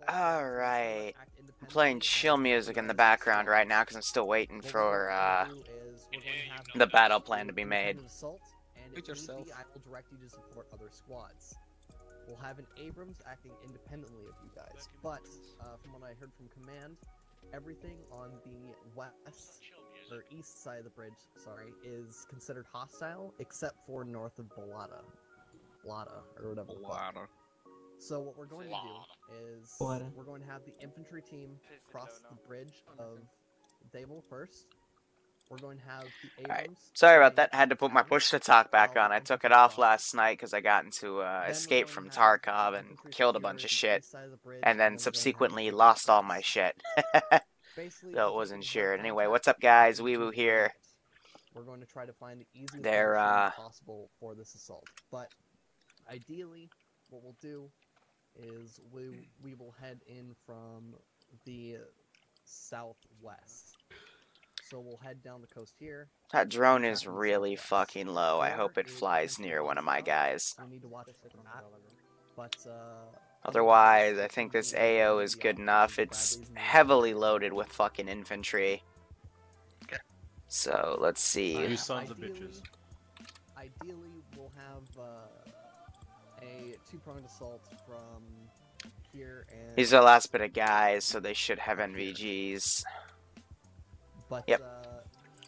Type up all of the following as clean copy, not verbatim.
Alright. I'm playing chill music in the background right now because I'm still waiting for the battle plan to be made. Shoot yourself. I will direct you to support other squads. We'll have an Abrams acting independently of you guys, but from what I heard from command, everything on the west or east side of the bridge, sorry, is considered hostile except for north of Balata, or whatever. Balata. So what we're going to do is we're going to have the infantry team cross the bridge of Dable first. We're going to have the Abrams. Alright, sorry about that. I had to put my push-to-talk back on. I took it off last night because I got into escape from Tarkov and killed a bunch of shit. And then subsequently lost all my shit. So it wasn't shared. Anyway, what's up guys? Weewoo here. We're going to try to find the easiest They're, position possible for this assault. But ideally, what we'll do is we will head in from the southwest. So we'll head down the coast here. That drone is really fucking low. I hope it flies near one of my guys. We need to watch for that. But Otherwise, I think this AO is good enough. It's heavily loaded with fucking infantry. So, let's see. You sons of bitches. Ideally, we'll have a two-pronged assault from here and... These are the last bit of guys, so they should have NVGs. But, Yep.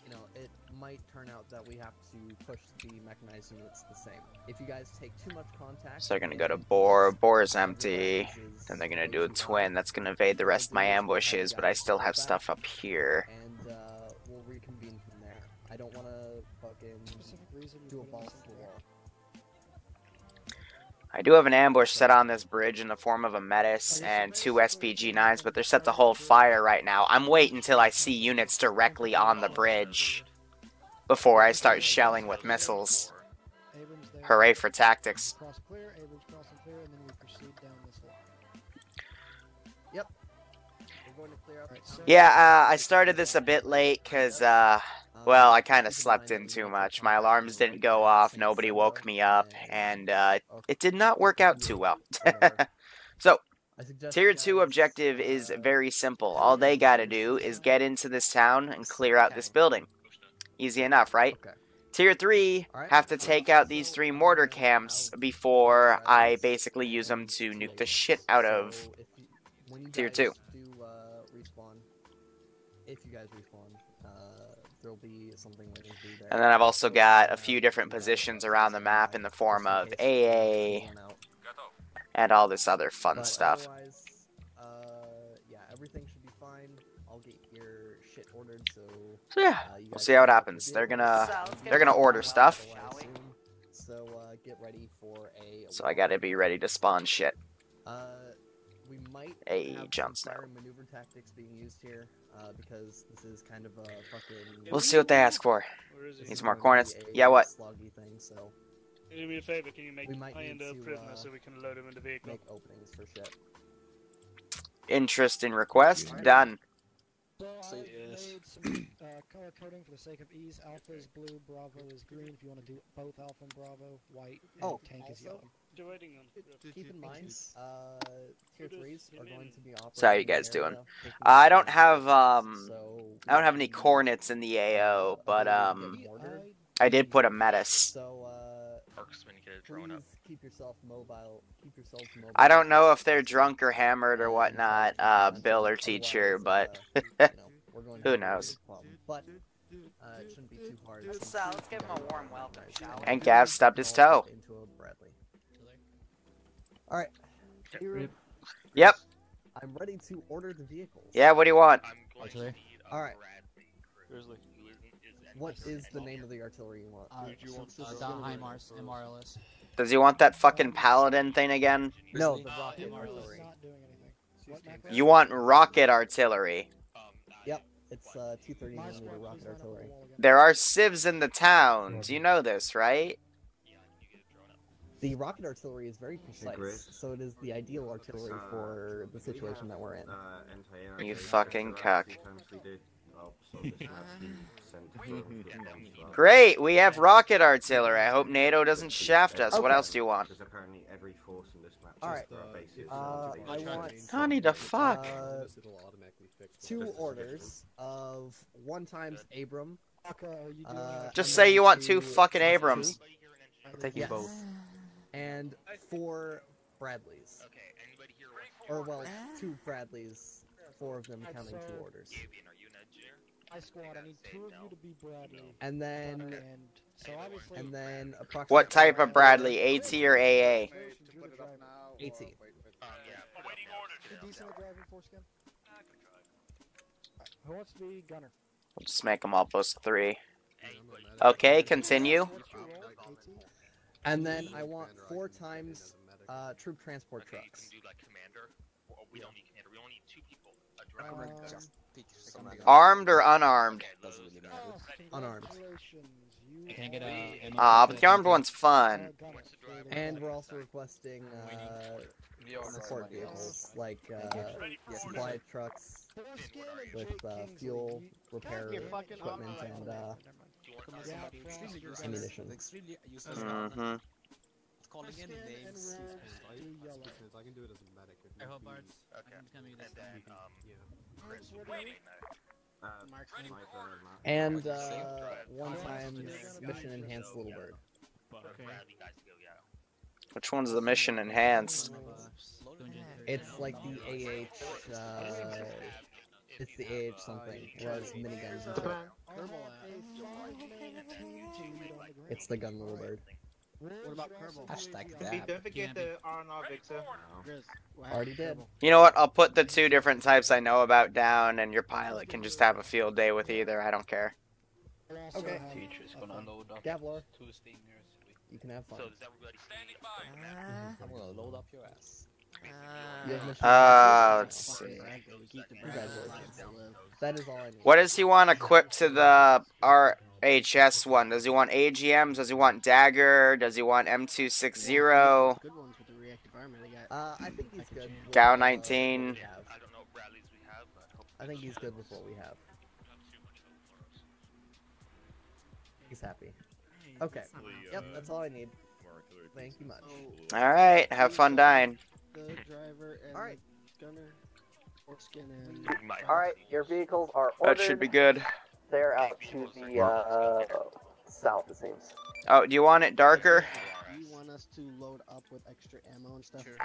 You know, it might turn out that we have to push the mechanized units the same. If you guys take too much contact... So they're gonna go to Boar. Boar is empty. Then they're gonna do a twin. That's gonna evade the rest of my ambushes, but I still have stuff up here. And, we'll reconvene from there. I don't want to fucking do a balls to the wall. I do have an ambush set on this bridge in the form of a Metis and 2 SPG-9s, but they're set to hold fire right now. I'm waiting until I see units directly on the bridge before I start shelling with missiles. Hooray for tactics. Cross clear, Abrams cross and clear, and then we proceed down this line. Yep. We're going to clear out the Yeah, I started this a bit late because, well, I kind of slept in too much. My alarms didn't go off, nobody woke me up, and it did not work out too well. So, Tier 2 objective is very simple. All they gotta do is get into this town and clear out this building. Easy enough, right? Okay. Tier 3 have to take out these 3 mortar camps before I basically use them to nuke the shit out of So when you Tier guys 2. do respawn, if you guys respawn, there'll be something waiting for you there. And then I've also got a few different positions around the map in the form of AA and all this other fun But stuff. otherwise, yeah, everything should be fine. I'll get your shit ordered, so So yeah, you we'll guys see how it can happens. get They're gonna order stuff, So get ready for a. so I gotta be ready to spawn shit. We might Hey, have Jon some Snow. fire maneuver tactics being used here, because this is kind of a fucking. We'll see what they ask for. Where is this he? Need is some more gonna be cornets? a Yeah, what? sluggy thing, so Can you do me a favor? Can you make We might high end need a to, prisoner so we can load him in the vehicle? make openings for shit. Interest in request? Done. So I Yes. made some color coding for the sake of ease. Alpha is blue, Bravo is green. If you want to do both Alpha and Bravo, white, and Oh, tank is also, yellow. Waiting on. Keep in mind, tier 3s are going to be operating. So how you in the guys doing? area with I don't have so I don't have any cornets in the AO, but I did put a Metis. So Marksman get a drone up. please keep yourself mobile. Keep yourselves mobile. I don't know if they're drunk or hammered or whatnot, Bill or teacher, but we're going who to have a knows? problem. But it shouldn't be too hard. So let's give him a warm welcome, shall we? And Gav stubbed his toe. Into a Bradley. All right. Yep. I'm ready to order the vehicles. Yeah, what do you want? I'm going to need a All right. Bradley crew Grizzly. who is What is the name of the artillery you want? Don Heimars, MRLS. Does he want that fucking paladin thing again? No, the rocket MRLS is artillery. not doing anything. What, Macro? You want rocket artillery. Yep, it's 230mm rocket artillery. There are civs in the town. Do you know this, right? Yeah, you get a drone up. The rocket artillery is very precise, Grace. so it is the ideal artillery for the situation that we're in. You fucking cuck. Great, we have rocket artillery. I hope NATO doesn't shaft us. What Okay. else do you want? Alright. I want Honey, the fuck? 2 orders of 1 times Abram. Aka, are you doing Just and say then you want 2 two fucking Cluster Abrams. 2, I'm taking Yes. both. and 4 Bradleys. Okay, anybody here Or, well, 2 Bradleys, 4 of them counting 2 orders. Gavian, are you an engineer? my squad? I need 2 of you to be Bradley. And then, And so obviously. and then approximately. What type of Bradley? AT or AA? AT. You decent at driving foreskin? Who wants to be gunner? We'll just make them all plus 3. Okay, continue. And then I want 4 times troop transport Okay, you trucks. can do like commander. Well, we don't need commander. We only need 2 people. A driver. Armed or unarmed? Doesn't really matter. Unarmed. I can get a. But the armed one's fun. And we're also requesting support vehicles, like supply trucks with fuel, repair equipment, and ammunition. Extremely useless. Mm-hmm. Calling in names. I can do it as a medic. I hope Bart. Okay. I'm gonna be this And then, time. Chris will be And 1 times mission enhanced little bird. Bradley guys go, yeah. Which one's the mission enhanced? It's like the AH. It's the AH something. It has miniguns and shit. It's the gun little bird. What about Kerbal? Hashtag dab. Don't forget the R&R Victor. Already did. You know what? I'll put the 2 different types I know about down, and your pilot can just have a field day with either. I don't care. Okay. Teacher's gonna load up Gavlar, 2 stingers. you can have fun. So is everybody standing by? I'm gonna load up your ass. You have mission. Let's see. Congratulations. That is all I need. What does he want equipped to the RHS one? Does he want AGMs? Does he want Dagger? Does he want M260? Good ones with the reactive armor. They got. I think he's good. with, Gal what 19. we have. I don't know what Bradleys we have, but I think he's good with what we have. He's happy. Okay. Yep, that's all I need. Thank you much. Alright, have fun dying. The driver and Alright. gunner, foreskin, and. Alright, your vehicles are That ordered. should be good. They're out to the south, it seems. Oh, do you want it darker? Do you want us to load up with extra ammo and stuff? It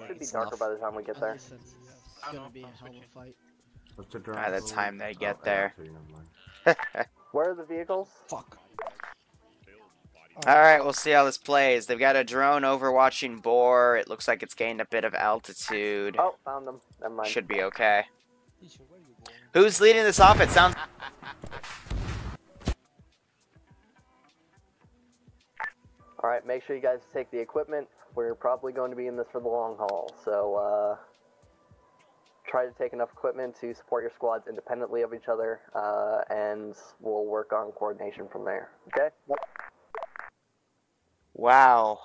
should be darker by the time we get there. It's gonna be a hell of a fight. By the time they get there. Where are the vehicles? Fuck. Alright, we'll see how this plays. They've got a drone overwatching Boar. It looks like it's gained a bit of altitude. Oh, found them. Never mind. Should be okay. Who's leading this off? It sounds... Alright, make sure you guys take the equipment. We're probably going to be in this for the long haul, so try to take enough equipment to support your squads independently of each other, and we'll work on coordination from there. Okay? Wow.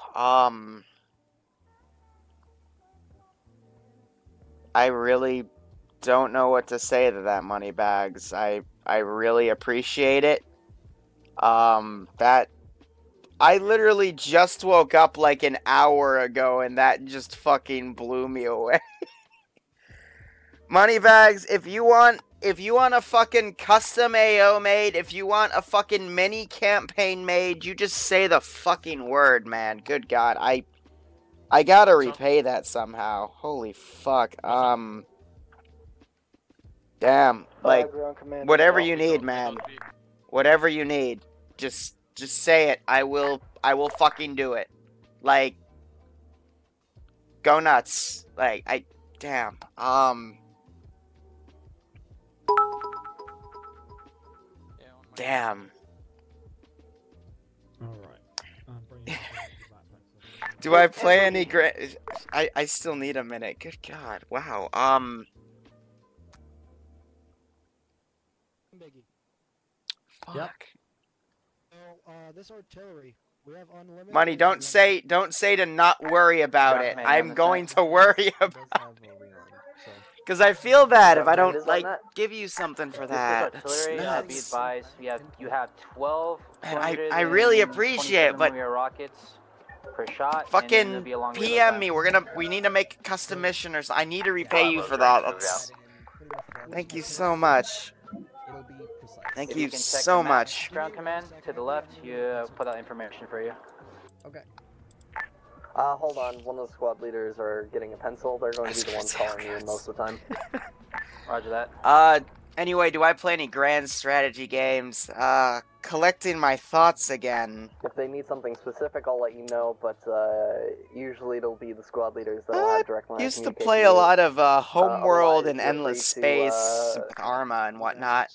I really don't know what to say to that, Moneybags. I really appreciate it. I literally just woke up like an hour ago and that just fucking blew me away. Moneybags, if you want a fucking custom AO made, if you want a fucking mini campaign made, you just say the fucking word, man. Good God, I gotta repay that somehow. Holy fuck. Damn, like, whatever you need, man. Whatever you need, just say it. I will fucking do it. Like, go nuts. Like, damn. Damn. Do I play any great? I still need a minute. Good God. Wow. Fuck. Yep. So, this artillery, we have unlimited. Money, don't say to not worry about it. I'm going to worry about. Because I feel bad if I It don't, is on like, that. give you something for This that. is That's artillery. Be nuts. advised, you have 12. And I really appreciate it, but rockets per shot. fucking PM me. We need to make a custom mission or something. I need to repay you for that. That's, thank you so much. It'll be precise. Thank you so much. Ground command to the left. You put out information for you. Okay. Hold on. One of the squad leaders are getting a pencil. They're going to be the ones calling you most of the time. Roger that. Anyway, do I play any grand strategy games? Collecting my thoughts again. If they need something specific, I'll let you know, but usually it'll be the squad leaders that'll have direct line I used to communication play with a you. lot of Homeworld Otherwise, and feel Endless free to, Space with Arma and whatnot.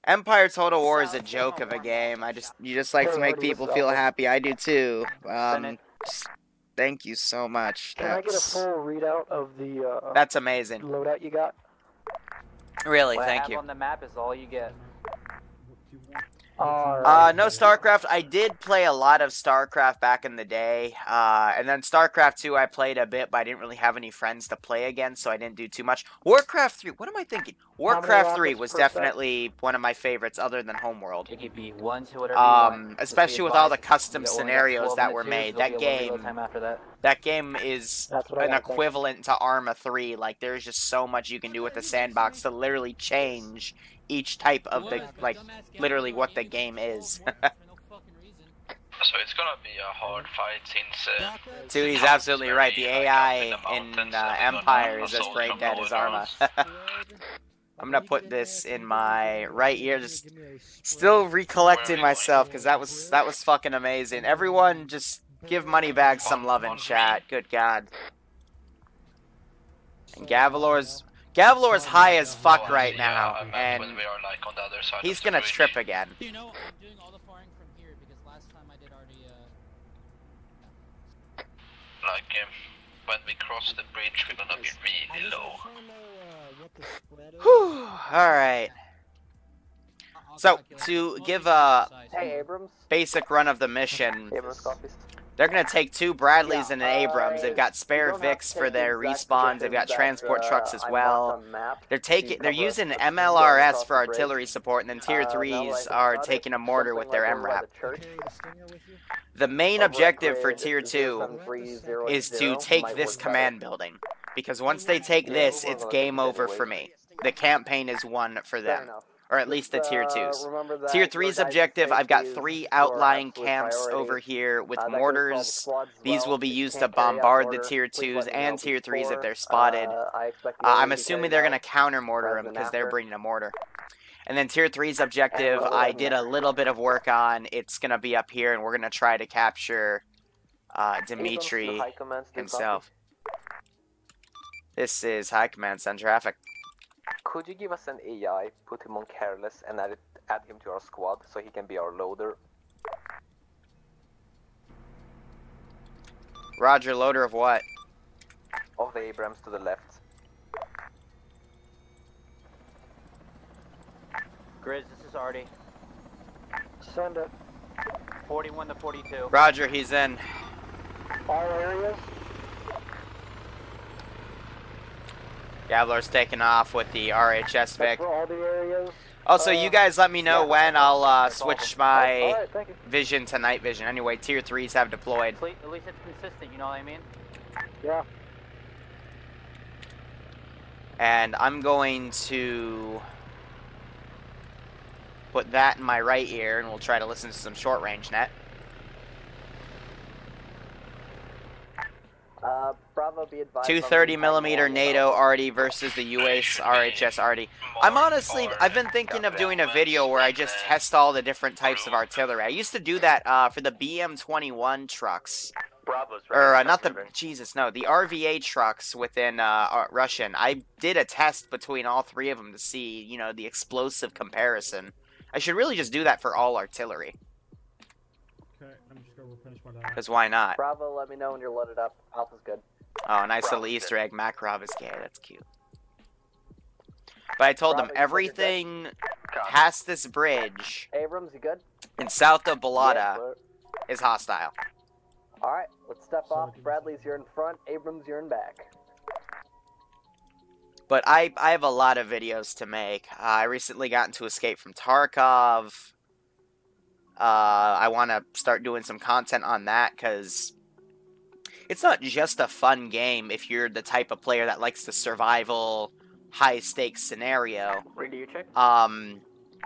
Empire Total War is a joke of a game. You just like to make people feel happy. I do too. Thank you so much. Can I get a full readout of the That's amazing. loadout you got? Really, What I thank have you. on the map is all you get. No StarCraft. I did play a lot of StarCraft back in the day. And then StarCraft 2 I played a bit, but I didn't really have any friends to play against, so I didn't do too much. Warcraft 3, what am I thinking? Warcraft 3 was definitely one of my favorites other than Homeworld. It could be 1 to whatever you want. Especially with all the custom scenarios that were made. That game is an equivalent to Arma 3. Like, there's just so much you can do with the sandbox to literally change each type of the, like, literally what the game is. So it's gonna be a hard fight since... Dude, he's absolutely right. The AI in Empire is as brain dead as Arma. I'm gonna put this in my right ear. Just still recollecting myself because that was fucking amazing. Everyone, just give Moneybags some love in chat. Good God. And Gavalor's high as fuck right now, and he's gonna trip again. You know, I'm doing all the firing from here because last time I did already, Like, when we cross the bridge, we're gonna be really low. Whew, alright. So, to give a basic run of the mission, they're going to take 2 Bradleys and an Abrams. They've got spare Vics for their respawns. They've got transport trucks as well. They're using MLRS for artillery support, and then Tier 3s are taking a mortar with their MRAP. The main objective for Tier 2 is to take this command building, because once they take this, it's game over for me. The campaign is won for them. Or at least the Tier 2s. Tier 3's objective, I've got 3 outlying camps over here with mortars. These will be used to bombard the Tier 2s and Tier 3s if they're spotted. I'm assuming they're going to counter-mortar them because they're bringing a mortar. And then Tier 3's objective, I did a little bit of work on. It's going to be up here, and we're going to try to capture Dimitri himself. This is High Command, send traffic. Could you give us an AI, put him on careless, and add him to our squad so he can be our loader? Roger, loader of what? Of the Abrams to the left. Grizz, this is Artie. Send it. 41 to 42. Roger, he's in. All areas? Gavalor's taking off with the RHS Vic. For all the areas. Also, you guys let me know when I'll switch my vision to night vision. Anyway, Tier 3s have deployed. At least it's consistent, you know what I mean? Yeah. And I'm going to put that in my right ear, and we'll try to listen to some short-range net. Bravo, be advised. 230mm NATO Artie versus the US RHS Artie. I've been thinking of doing a video where I just test all the different types of artillery. I used to do that for the BM-21 trucks. Or, not the, the RVA trucks within Russian. I did a test between all 3 of them to see, you know, the explosive comparison. I should really just do that for all artillery. Okay, I'm just gonna finish my dial. Because why not? Bravo, let me know when you're loaded up. Alpha's good. Oh, nice little Easter egg. Makarov is gay. That's cute. But I told them everything past this bridge Abrams, you good? in south of Balata is hostile. Alright, let's step off. Bradley's, you're in front. Abrams, you're in back. But I have a lot of videos to make. I recently got into Escape from Tarkov. I want to start doing some content on that, because it's not just a fun game if you're the type of player that likes the survival, high-stakes scenario. Read you check.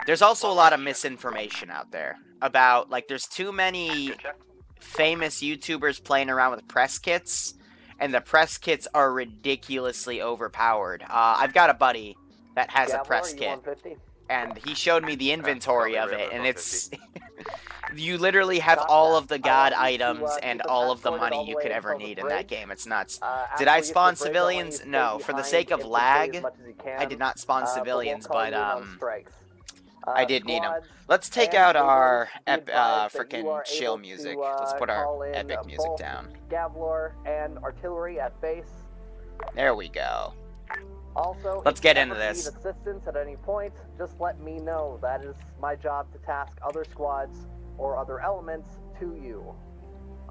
There's also a lot of misinformation out there about, like, there's too many famous YouTubers playing around with press kits, and the press kits are ridiculously overpowered. I've got a buddy that has a press kit, and he showed me the inventory of it, and it's... you literally have all of the god items and all of the money you could ever need in that game. It's nuts. Did I spawn civilians? No. For the sake of lag, I did not spawn civilians, but I did need them. Let's take out our frickin' chill music. Let's put our epic music down. Gavlor and artillery at base. There we go. Also, let's get into this. If you need assistance at any point, just let me know. That is my job to task other squads or other elements to you.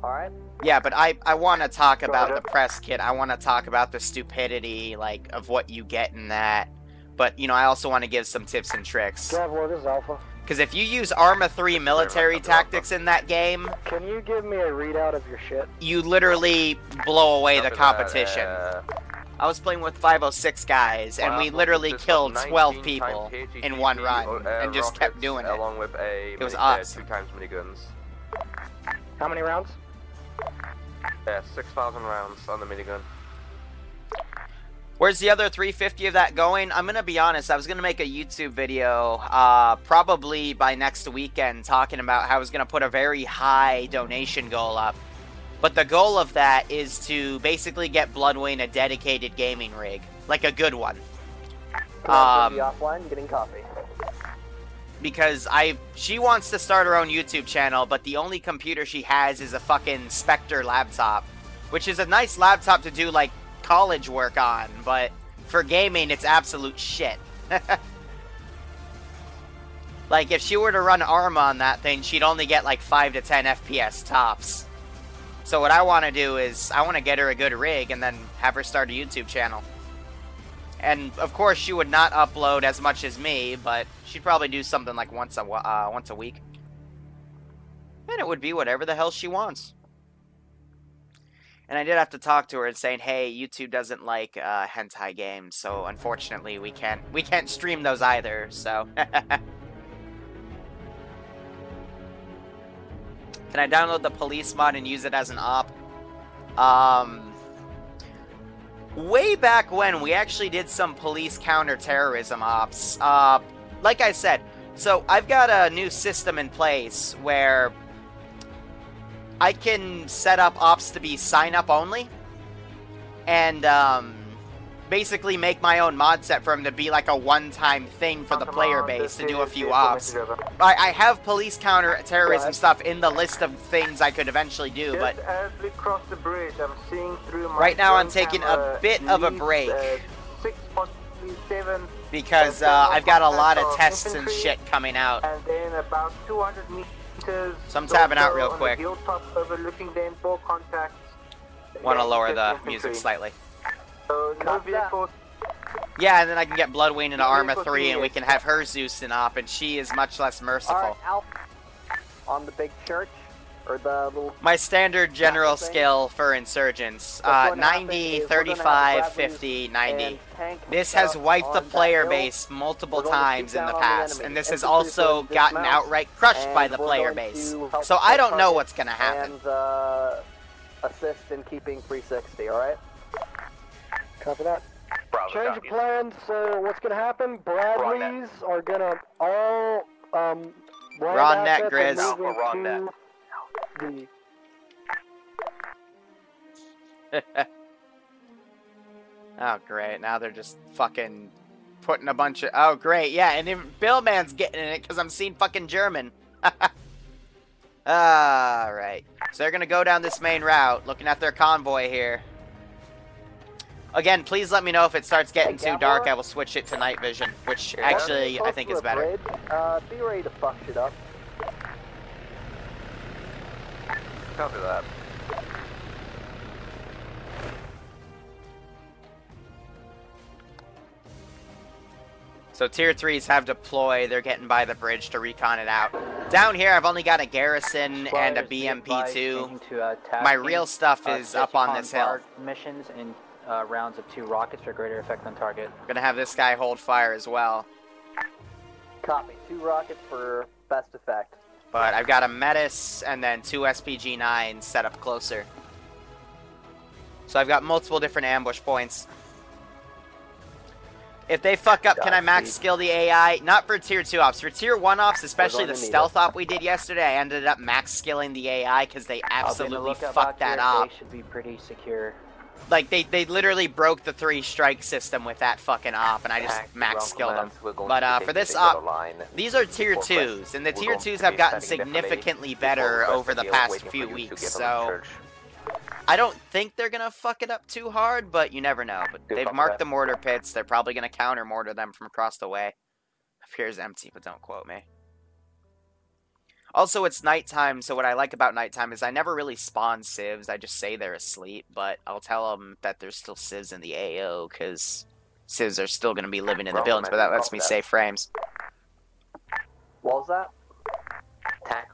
Alright? Yeah, but I want to talk about the press kit. I want to talk about the stupidity, like, of what you get in that. But, you know, I also want to give some tips and tricks. Gavlor, this is Alpha. Because if you use Arma 3 military tactics in that game... Can you give me a readout of your shit? You literally blow away the competition. I was playing with 506 guys, and we literally killed 12 people in one run, and just kept doing it. Along with a it was awesome. 2 times miniguns. How many rounds? Yeah, 6,000 rounds on the minigun. Where's the other 350 of that going? I'm gonna be honest, I was gonna make a YouTube video, probably by next weekend, talking about how I was gonna put a very high donation goal up. But the goal of that is to basically get Bloodwing a dedicated gaming rig. Like a good one. Offline, getting coffee. Because she wants to start her own YouTube channel, but the only computer she has is a fucking Spectre laptop. Which is a nice laptop to do, like, college work on, but for gaming, it's absolute shit. Like, if she were to run Arma on that thing, she'd only get, like, 5 to 10 FPS tops. So what I want to do is, I want to get her a good rig and then have her start a YouTube channel. And, of course, she would not upload as much as me, but she'd probably do something like once a week. And it would be whatever the hell she wants. And I did have to talk to her and saying, hey, YouTube doesn't like hentai games, so unfortunately we can't stream those either, so... Can I download the police mod and use it as an op? Way back when, we actually did some police counter-terrorism ops. Like I said, so I've got a new system in place where I can set up ops to be sign-up only. And, basically make my own mod set for him to be like a one-time thing for the player base to do a few ops. I have police counter-terrorism stuff in the list of things I could eventually do, but as we cross the bridge, I'm seeing through my right now I'm taking a bit of a break because I've got a lot of tests and shit coming out. And then about 200 meters, so I'm tabbing out real quick. Overlooking the info contacts. Want to lower the music slightly. So no vehicles. Yeah, and then I can get Bloodwing into Arma 3 and we can have her Zeus in op, and she is much less merciful. Alright, Alpha. On the big church, or the little... My standard general skill for insurgents, 90, 35, 50, 90. This has wiped the player base multiple times in the past, and this has also gotten outright crushed by the player base. So I don't know what's gonna happen. And, assist in keeping 360, alright? Copy that. Bravo, change of plans, so what's gonna happen? Bradleys are gonna all, Ron net, Grizz. Ron net. Oh, great. Now they're just fucking putting a bunch of... Oh, great. Yeah, and even Billman's getting in it because I'm seeing fucking German. Alright. So they're gonna go down this main route, looking at their convoy here. Again, please let me know if it starts getting too dark. I will switch it to night vision, which actually I think is better. Be ready to fuck shit up. Copy that. So tier 3s have deployed. They're getting by the bridge to recon it out. Down here, I've only got a garrison and a BMP-2. My real stuff is up on this hill. Missions in rounds of 2 rockets for greater effect on target. I'm gonna have this guy hold fire as well. Copy. 2 rockets for best effect. But I've got a Metis and then 2 SPG-9s set up closer. So I've got multiple different ambush points. If they fuck up, can I max skill the AI? Not for tier 2 ops. For tier 1 ops, especially the stealth op we did yesterday, I ended up max skilling the AI because they absolutely fucked that op. They should be pretty secure. Like, they literally broke the 3 strike system with that fucking op, and I just max skilled them. But for this op, these are tier 2s, and the tier 2s have gotten significantly better over the past few weeks, so I don't think they're gonna fuck it up too hard, but you never know. But they've marked the mortar pits. They're probably gonna counter mortar them from across the way. Appears empty, but don't quote me. Also, it's nighttime, so what I like about nighttime is I never really spawn civs. I just say they're asleep, but I'll tell them that there's still civs in the AO, because civs are still gonna be living in the buildings, but that lets me save frames. What was that? Tank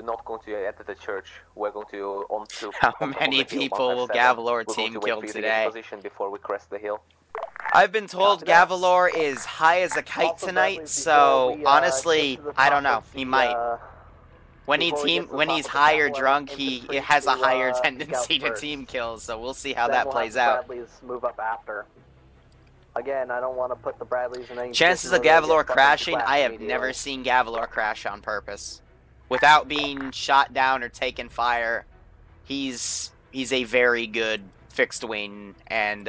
not going to enter the church. We're going to on to. How many people will Gavalor team kill today? Position before we crest the hill. I've been told Gavalor is high as a kite tonight, so honestly, I don't know. He might. When he's high or drunk, he has a higher tendency to team kills. So we'll see how that plays out. Bradleys move up after. Again, I don't want to put the Bradleys in any. Chances of Gavalor crashing, I have never seen Gavalor crash on purpose. Without being shot down or taking fire, he's a very good fixed wing and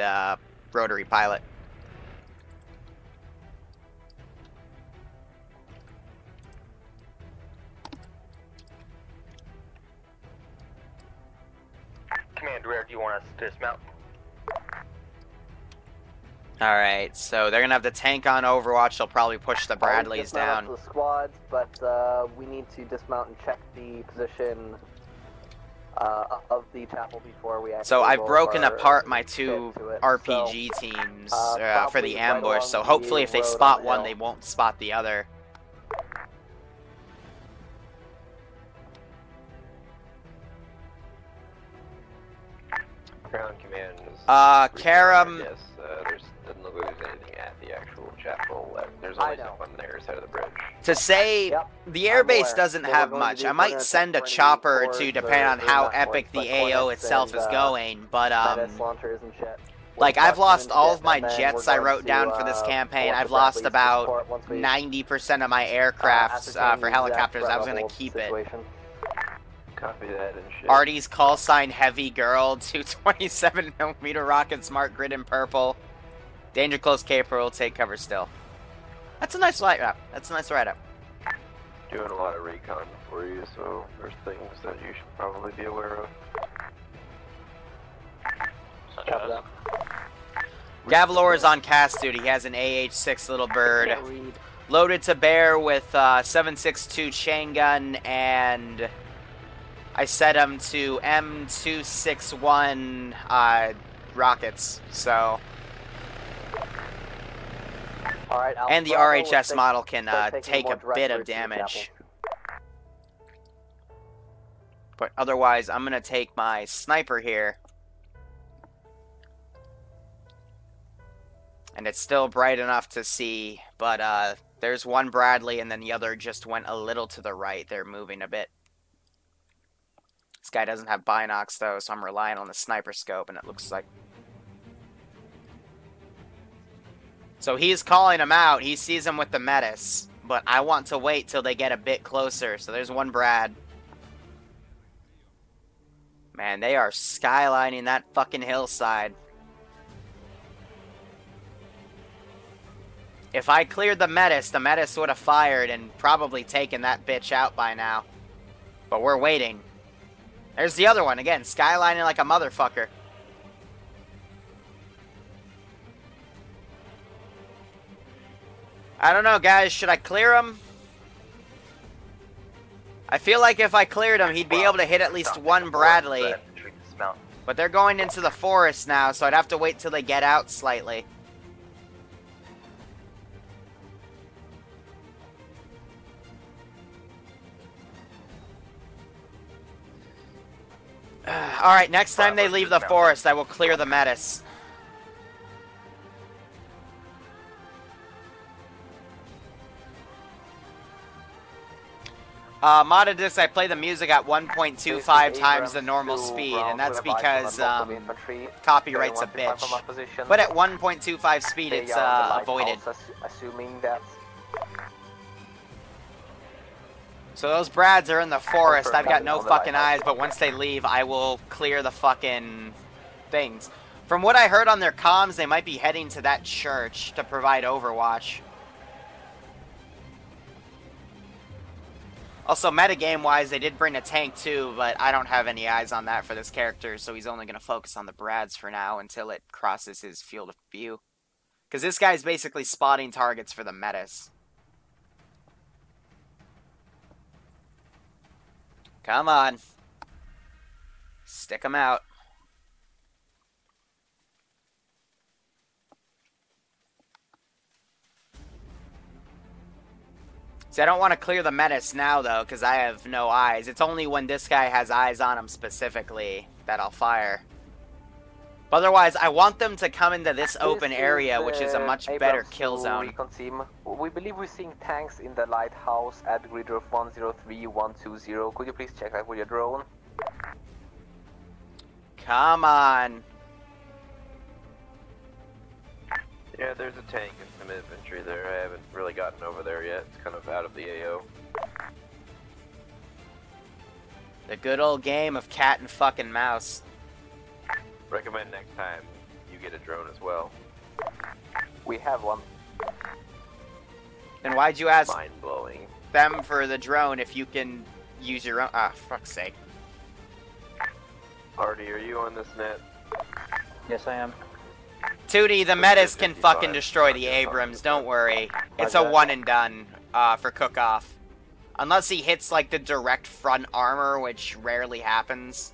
rotary pilot. Command, where do you want us to dismount? Alright, so they're gonna have the tank on Overwatch. They'll probably push the Bradleys down. The squads, but we need to dismount and check the position of the chapel before we actually. So I've broken apart my 2 RPG teams for the ambush. So hopefully, if they spot one, they won't spot the other. Ground command is. Karam. Yes, doesn't look like there's anything at the actual chapel. There's only stuff on their side of the bridge. To say, the airbase doesn't have much. I might send a chopper or 2 depending on how epic the AO itself is going, but like I've lost all of my jets I wrote down for this campaign. I've lost about 90% of my aircraft for helicopters. I was gonna keep it. Copy that and shit. Artie's call sign Heavy Girl, 227mm rocket, smart grid in purple. Danger close caper will take cover still. That's a nice light up. That's a nice write up. Doing a lot of recon for you, so there's things that you should probably be aware of. Gavalor is on cast duty. He has an AH-6 Little Bird. Loaded to bear with 7.62 chain gun, and I set him to M261 rockets, so. Alright, and the RHS model can take a bit of damage. But otherwise, I'm going to take my sniper here. And it's still bright enough to see, but there's one Bradley and then the other just went a little to the right. They're moving a bit. This guy doesn't have binocs though, so I'm relying on the sniper scope, and it looks like... So he's calling him out. He sees him with the Metis, but I want to wait till they get a bit closer. So there's one Brad. Man, they are skylining that fucking hillside. If I cleared the Metis would have fired and probably taken that bitch out by now. But we're waiting. There's the other one, again, skylining like a motherfucker. I don't know, guys. Should I clear him? I feel like if I cleared him, he'd be able to hit at least one Bradley. But they're going into the forest now, so I'd have to wait till they get out slightly. Alright, next time they leave the forest, I will clear the Metis. Modded disc, I play the music at 1.25 times the normal speed, and that's because copyright's a bitch. But at 1.25 speed, it's avoided. Assuming that. So those Brads are in the forest. I've got no fucking eyes, but once they leave, I will clear the fucking things. From what I heard on their comms, they might be heading to that church to provide Overwatch. Also, metagame-wise, they did bring a tank too, but I don't have any eyes on that for this character, so he's only going to focus on the Brads for now until it crosses his field of view. Because this guy's basically spotting targets for the Metis. Come on. Stick him out. See, I don't want to clear the Metis now, though, because I have no eyes. It's only when this guy has eyes on him specifically that I'll fire. But otherwise, I want them to come into this open area, which is a much better kill zone. Recon team. We believe we're seeing tanks in the lighthouse at grid of 103120. Could you please check that with your drone? Come on. Yeah, there's a tank and some infantry there. I haven't really gotten over there yet. It's kind of out of the AO. The good old game of cat and fucking mouse. Recommend next time you get a drone as well. We have one. Then why'd you ask Mind-blowing. them for the drone if you can use your own? Ah, fuck's sake. Hardy, are you on this net? Yes, I am. Tootie, the Metis can fucking destroy the Abrams, don't worry. It's a one and done for Cook-Off. Unless he hits, like, the direct front armor, which rarely happens.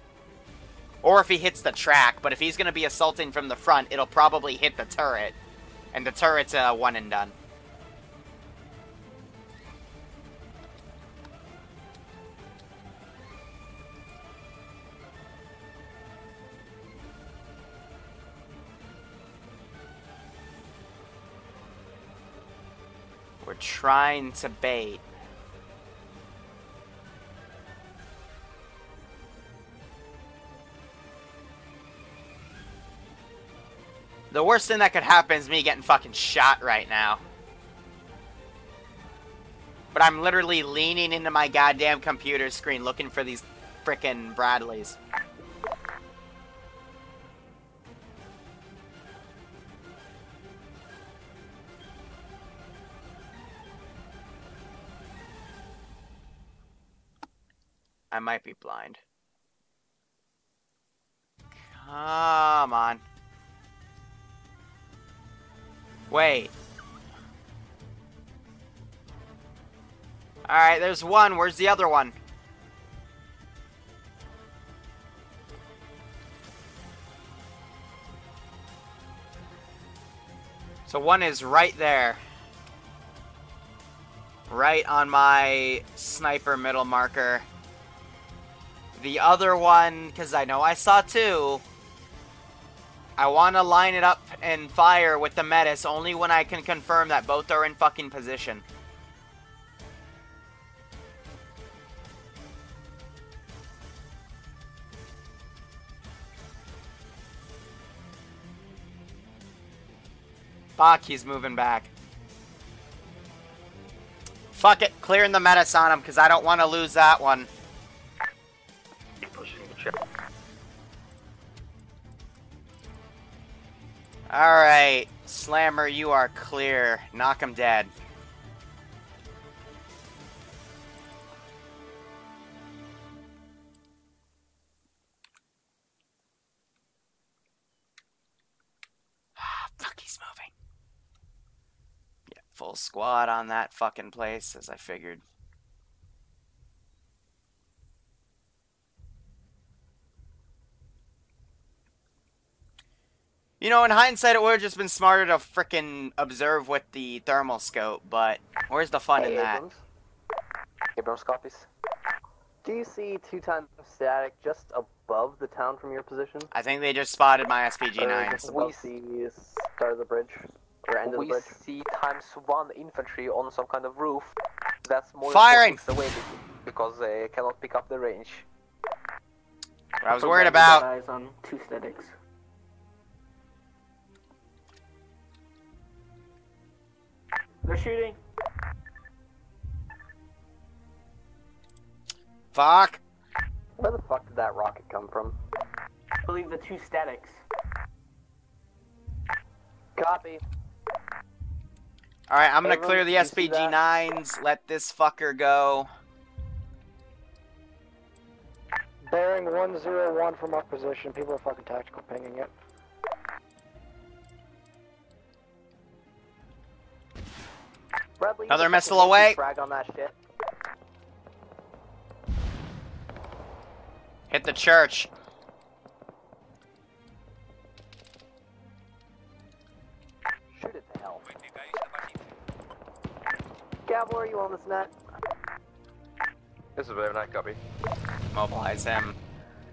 Or if he hits the track, but if he's gonna be assaulting from the front, it'll probably hit the turret. And the turret's a one and done. We're trying to bait. The worst thing that could happen is me getting fucking shot right now. But I'm literally leaning into my goddamn computer screen looking for these frickin' Bradleys. I might be blind. Come on. Wait. Alright, there's one. Where's the other one? So one is right there. Right on my sniper middle marker. The other one, because I know I saw two, I want to line it up and fire with the Metis only when I can confirm that both are in fucking position. Fuck, he's moving back. Fuck it, clearing the Metis on him because I don't want to lose that one. Alright, Slammer, you are clear. Knock him dead. Fuck, he's moving. Yeah, full squad on that fucking place, as I figured. You know, in hindsight, it would have just been smarter to frickin' observe with the thermal scope, but where's the fun in that? Abrams copies. Do you see 2 times static just above the town from your position? I think they just spotted my Or SPG-9s. just above the start of the bridge? Or end of the bridge? We see ×1 infantry on some kind of roof. That's more Firing! than 4 away because they cannot pick up the range. What I was worried about. Eyes on 2 statics. They're shooting. Fuck. Where the fuck did that rocket come from? I believe the 2 statics. Copy. Alright, I'm gonna Abrams, clear the you see that? SPG-9s, let this fucker go. Bearing 101 from our position. People are fucking tactical pinging it. Bradley, Another you missile fucking away. Frag on that shit. Hit the church. Shoot it to hell. Gavel, are you on this net? This is very nice, copy. Mobilize him.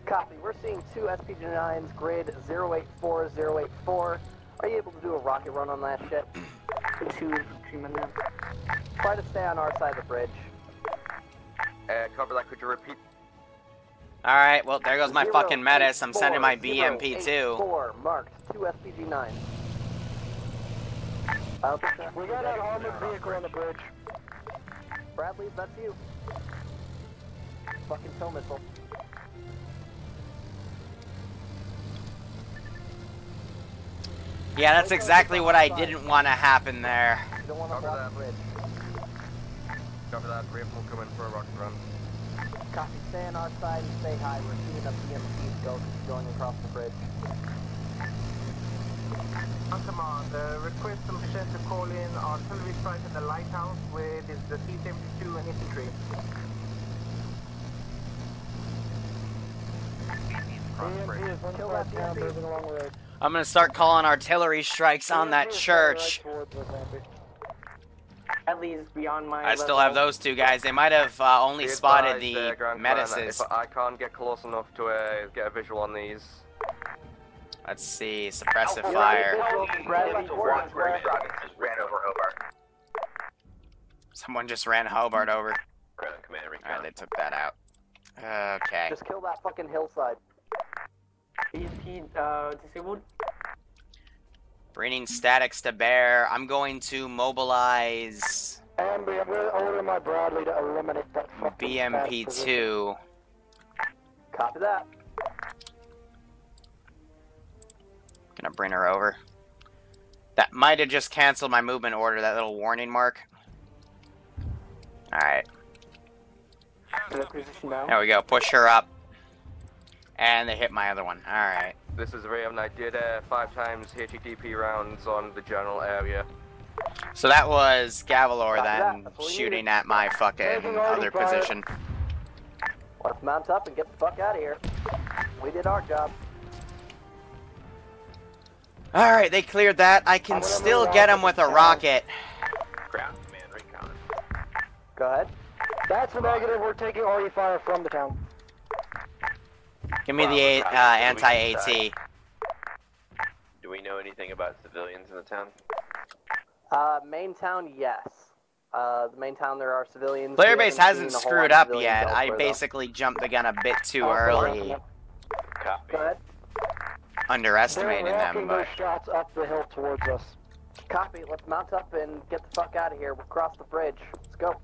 Copy. We're seeing 2 SPG-9s, grid 084084. Are you able to do a rocket run on that shit? 2 infantry men. Try to stay on our side of the bridge. Cover that, could you repeat? Alright, well, there goes my fucking Metis. I'm sending my BMP too. 4 marked 2 SPG-9s. I don't think that. We got an armored vehicle on the bridge. Bradley, that's you. Fucking tow missile. Yeah, that's exactly what I didn't want to happen there. You don't want to block the bridge. Cover that, Raven will come in for a rocket run. Copy, stay on our side and stay high. We're seeing a BMP going across the bridge. On command, request some percent to call in artillery strike in the lighthouse with the T-72 and infantry. BMP is on the flat down, moving along the road. I'm gonna start calling artillery strikes on that church. At least beyond my I still have those 2 guys. They might have only Be spotted advised, the Grand Clan, Medices. if I can't get close enough to get a visual on these. Let's see, suppressive fire. Someone just ran Hobart over. Alright, they took that out. Okay. Just kill that fucking hillside. BMP disabled. Bringing statics to bear. I'm going to mobilize Amby, I'm going to order my Bradley to eliminate that fucking BMP-2. Copy that. Gonna bring her over. That might have just canceled my movement order, that little warning mark. Alright. There we go, push her up. And they hit my other one. Alright. This is Raven, I did 5 times HETP rounds on the general area. So that was Gavalor then shooting at my fucking other position. Let's mount up and get the fuck out of here. We did our job. Alright, they cleared that. I can still get them with a rocket. Ground command, recon. Go ahead. That's a negative. We're taking RE fire from the town. Give me the anti-AT. Do we know anything about civilians in the town? Main town, yes. The main town, there are civilians. Player We base haven't hasn't seen a whole screwed lot up of civilians yet. I elsewhere, though. basically jumped the gun a bit too early. Copy. Go ahead. Underestimating They're them, rocking those but shots up the hill towards us. Copy. Let's mount up and get the fuck out of here. We'll cross the bridge. Let's go.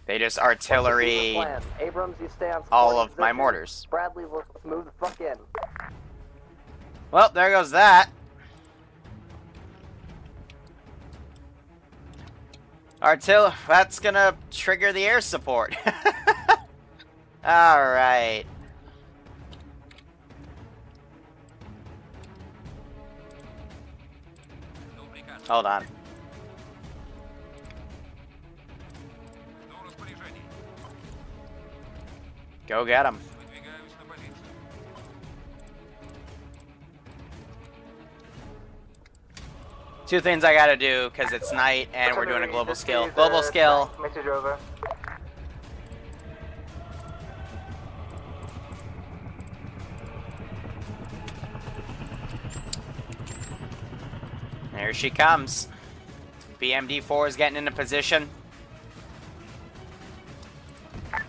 they just artillery Plan. Abrams, you stay on all supporting of my position. mortars. Bradley, let's move the fuck in. Well, there goes that. That's gonna trigger the air support. Alright. Hold on. Go get him. Two things I gotta do, because it's night and we're doing a global skill. Global skill. Message over. Here she comes. BMD4 is getting into position.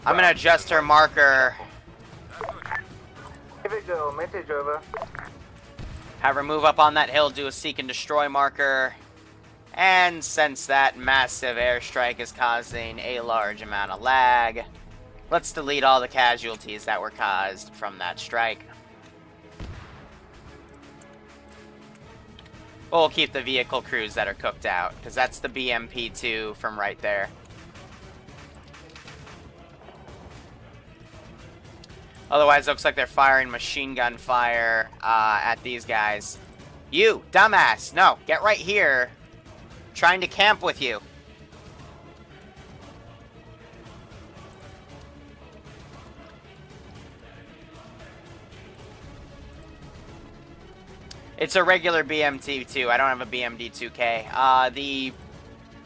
I'm gonna adjust her marker. Here we go, message over. Have her move up on that hill, do a seek and destroy marker. And since that massive airstrike is causing a large amount of lag, let's delete all the casualties that were caused from that strike. We'll keep the vehicle crews that are cooked out, because that's the BMP2 from right there. Otherwise, it looks like they're firing machine gun fire at these guys. You, dumbass! No, get right here. Trying to camp with you. It's a regular BMT2. I don't have a BMD2K. The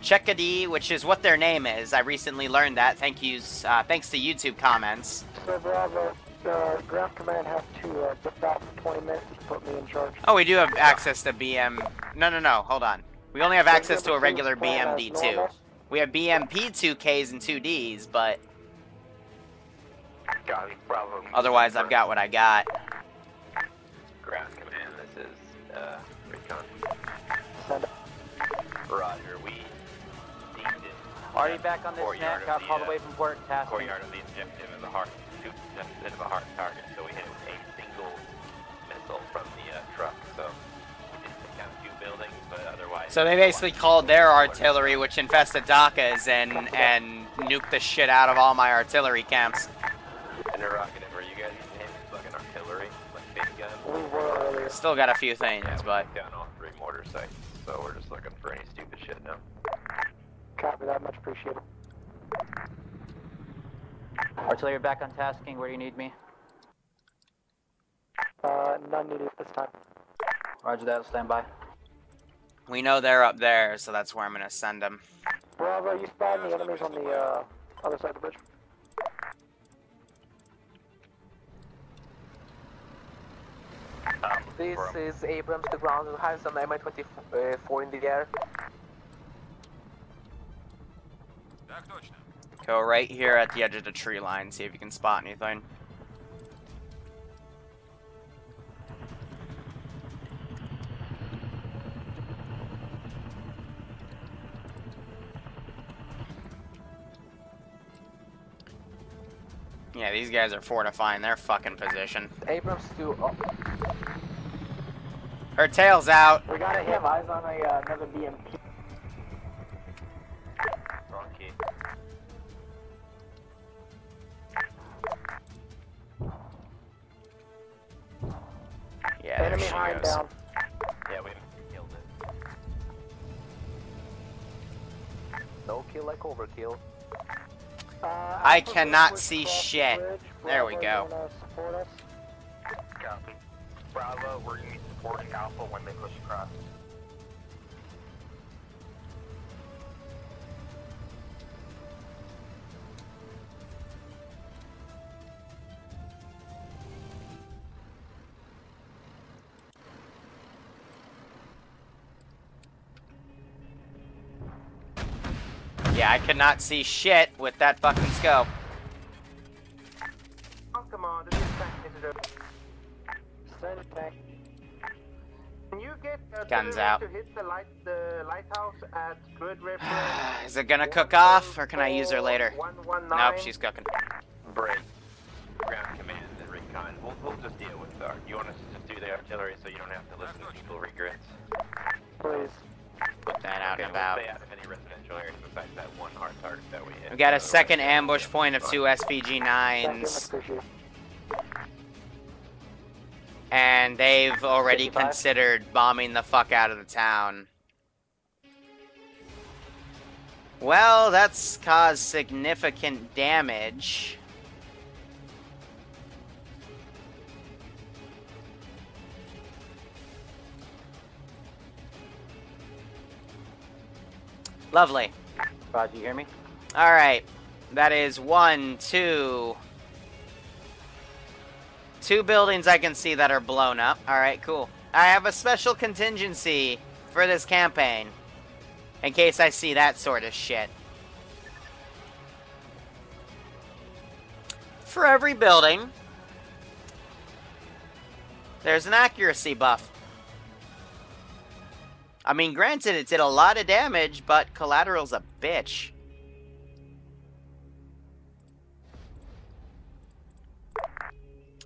Chekadi, which is what their name is. I recently learned that. Thanks to YouTube comments. So Bravo, ground command has to dip out for 20 minutes to put me in charge. Oh, we do have access to BM... No, hold on. We only have access to a regular BMD2. We have BMP2Ks and 2Ds, but... Otherwise, I've got what I got. Ground command, this is Recon. Roger, we deemed it. Already back on this net, got called away from port, tasking. Courtyard of the objective of the heart, bit of a hard target, so we hit a single missile from the truck, so we did take down a few buildings, but otherwise... So they basically called their artillery, which infested Dakas, and nuked the shit out of all my artillery camps. Interrogative, are you guys using fucking artillery, like big guns? We were earlier. Still got a few things, yeah, but... down all 3 mortar sites, so we're just looking for any stupid shit now. Copy that, much appreciated. Artillery back on tasking, where do you need me? None needed this time. Roger that, stand by. We know they're up there, so that's where I'm gonna send them. Bravo, you spotted the enemies on the other side of the bridge. This is Abrams to ground. We have some Mi-24 in the air. Go right here at the edge of the tree line, see if you can spot anything. Yeah, these guys are fortifying their fucking position. Abrams to... Oh. Her tail's out. We gotta have eyes on another BMP. Wrong key. Yeah, there enemy she hind goes. down. Yeah, we killed it. No kill like overkill. I cannot see shit. There we go. Copy. Bravo, we're going to be supporting Alpha when they push across. Yeah, I cannot see shit with that fucking scope. Come on, this is tank visitor. Send it back. Can you get Guns out. to hit the lighthouse at grid reference? Is it gonna cook off, or can I use her later? 119? Nope, she's cooking. Break. Ground command and recon. We'll just deal with our... You want us to just do the artillery so you don't have to listen to people regrets? Please. Put that out and We'll about. stay out of any residential areas besides that one hard target that we hit. We got a Otherwise, second ambush point of 2 Thank you, much SPG-9s. appreciated. And they've already 55. considered bombing the fuck out of the town. Well, that's caused significant damage. Lovely. Roger, you hear me? Alright. That is 1, 2... 2 buildings I can see that are blown up. Alright, cool. I have a special contingency for this campaign. In case I see that sort of shit. For every building, there's an accuracy buff. I mean, granted, it did a lot of damage, but Collateral's a bitch.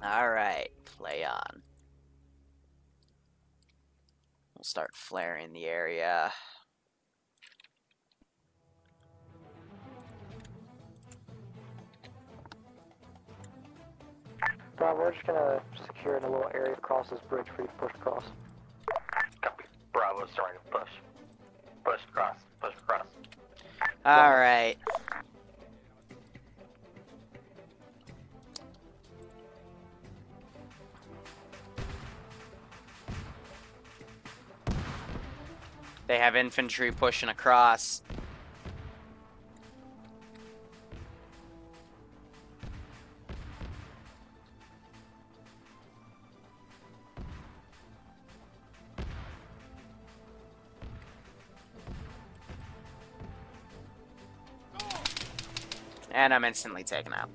Alright, play on. We'll start flaring the area. Bravo, we're just gonna secure in a little area across this bridge for you to push across. Copy. Bravo, starting to push. Push across. Push across. Alright. They have infantry pushing across. And I'm instantly taken out.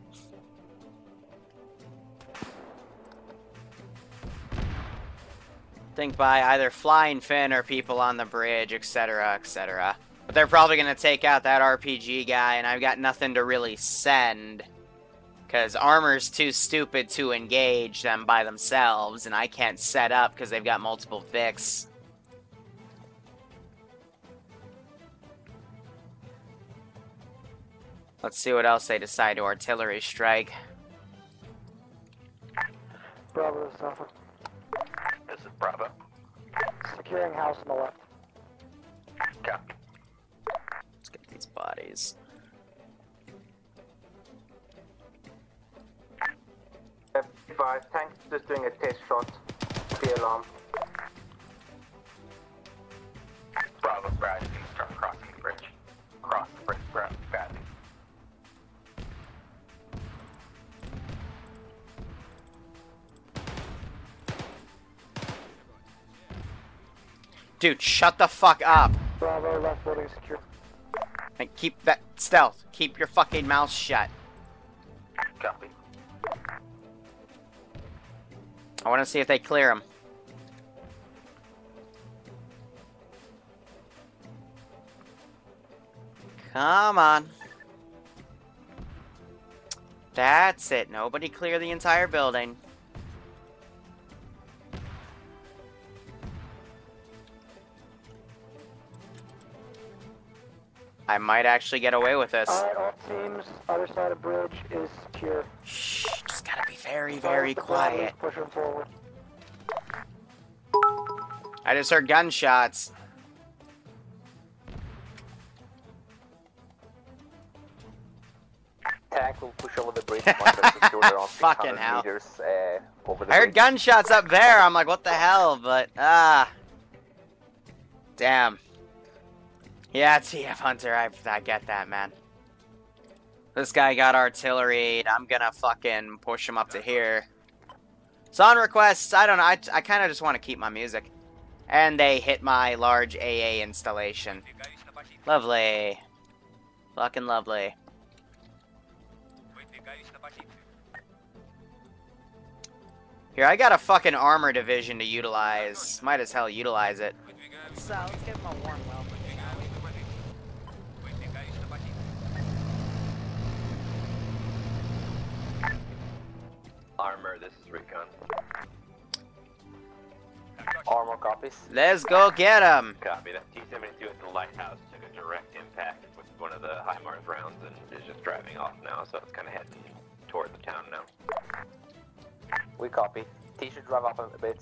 Think by either Flying Finn or people on the bridge, etc., etc. But they're probably going to take out that RPG guy, and I've got nothing to really send. Because Armor's too stupid to engage them by themselves, and I can't set up because they've got multiple Vics. Let's see what else they decide to artillery strike. Bravo, this is Alpha. This is Bravo. Securing house on the left. Copy. Let's get these bodies. Tank just doing a test shot. Be alarm. Bravo, Brad, you can start crossing the bridge. Cross the bridge, Brad. Dude, shut the fuck up. Bravo, left building secure. And keep that stealth. Keep your fucking mouth shut. Copy. I want to see if they clear him. Come on. That's it. Nobody clear the entire building. I might actually get away with this. Alright, all teams, other side of bridge is secure. Shh, just gotta be very, very quiet. Pushing forward. I just heard gunshots. Tank will push over the bridge once they're secured around Fucking 600 hell. meters over the I heard bridge. gunshots up there. I'm like, what the hell? But, damn. Yeah, TF Hunter, I get that, man. This guy got artillery. I'm gonna fucking push him up to here. Song requests, I don't know. I kind of just want to keep my music. And they hit my large AA installation. Lovely. Fucking lovely. Here, I got a fucking armor division to utilize. Might as hell utilize it. So let's give him a warm welcome, shall we? Armor, this is Recon. Armor copies. Let's go get him. Copy. That T-72 at the lighthouse took a direct impact with one of the HIMARS rounds and is just driving off now, so it's kind of heading toward the town now. We copy. T should drive up a bit.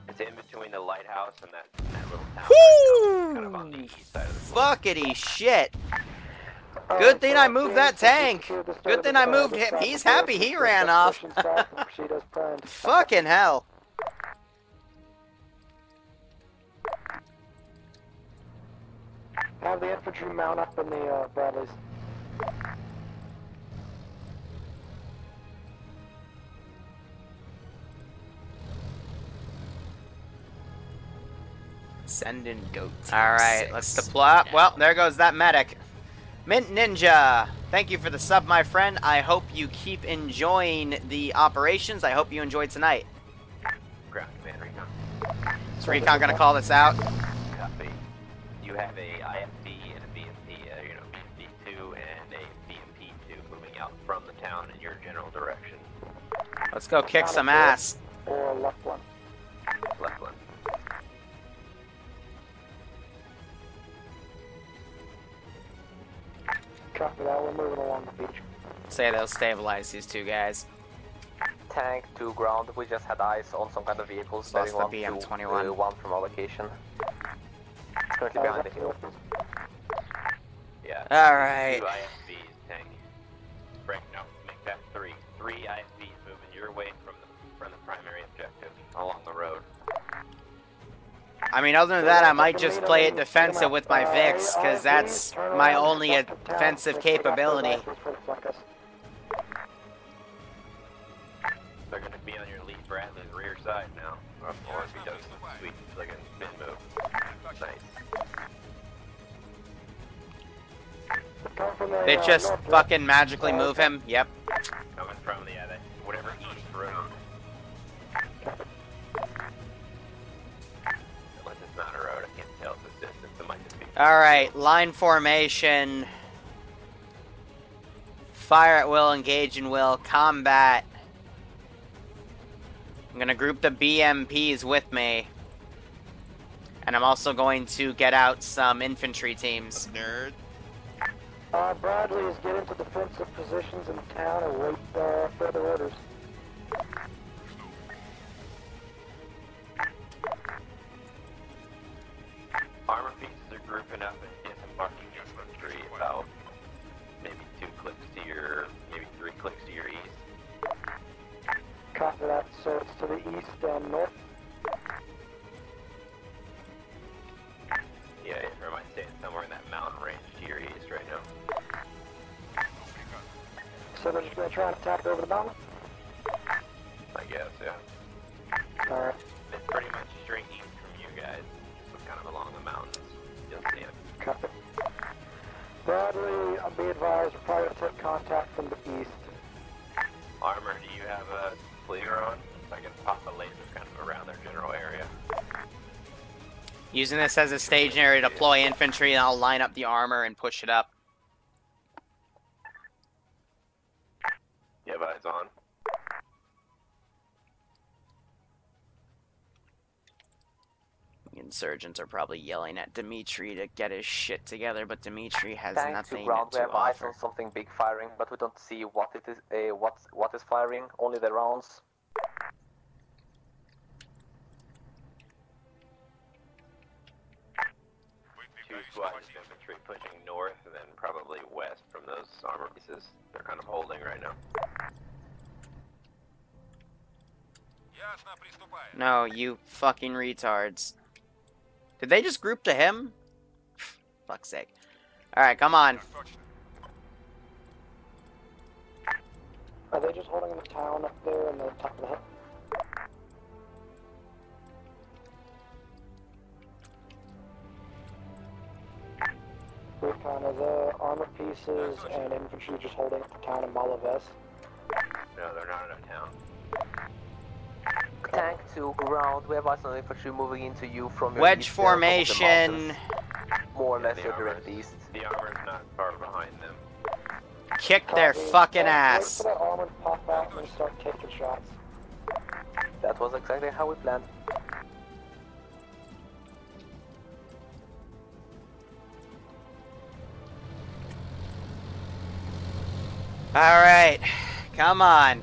It's in between the lighthouse and that little town. Woo! Kind of on the east side of the Fuckity shit. Good thing I moved that tank. Good thing I moved him. He's happy he ran off. Fucking hell. Have the infantry mount up in the Bradleys. Send in goats. Alright, let's deploy. Well, there goes that medic. Mint Ninja, thank you for the sub, my friend. I hope you keep enjoying the operations. I hope you enjoyed tonight. Ground command recon. Is recon gonna call this out? Copy. You have a IFB and a BMP, BMP2 and a BMP2 moving out from the town in your general direction. Let's go kick some ass. Or left one. Left one. Copy that, we're moving along the beach. Say they'll stabilize these two guys. Tank to ground. We just had eyes on some kind of vehicles. Lost the bearing BM-21. one from our location. Currently behind the hill. Yeah. Alright. 2 IFVs, tank. Break, no, make that 3. 3 IFVs moving your way from the primary objective along the road. I mean, other than that, I might just play it defensive with my VIX, because that's my only offensive capability. They're going to be on your Lee Bradley's rear side now. Or if he does some sweet looking spin move. Nice. They just fucking magically move him? Yep. Coming from the whatever east road. Unless it's not a road, I can't tell if it's distance. It might just be. Alright, line formation. Fire at will, engage in will, combat. I'm gonna group the BMPs with me. And I'm also going to get out some infantry teams. Nerd. Bradley is getting to defensive positions in town and wait further orders. Armor pieces are grouping up and disembarking infantry about maybe 2 clicks to your, maybe 3 clicks to your east. Copy that, so it's to the east and north. Yeah, or am I staying somewhere in that mountain range to your east right now? So they're just going to try and attack over the mountain? I guess, yeah. Alright. It's pretty much straight east from you guys, so kind of along the mountains. You'll see it. Copy. Bradley, be advised, we're probably going to take contact from the east. Armor, do you have a clear on? So I can pop a laser kind of around their general area. Using this as a staging area to deploy infantry, and I'll line up the armor and push it up. You have eyes on? Insurgents are probably yelling at Dimitri to get his shit together, but Dimitri has Tank nothing to ground. We to have eyes offer. on something big firing, but we don't see what it is. What is firing? Only the rounds. Two squads of infantry pushing north and then probably west from those armor pieces. They're kind of holding right now. No, you fucking retards. Did they just group to him? Fuck's sake. Alright, come on. Are they just holding the town up there in the top of the hill? Recon, are the armor pieces and infantry just holding up the town in Malaves? No, they're not in a town. Tank to ground. We have eyes on infantry moving into you from your Wedge east, formation. More or less the your armor's, direct east. The armor's not far behind them. Kick their fucking ass. Wait for that armor to pop out and start taking shots. That was exactly how we planned. Alright, come on.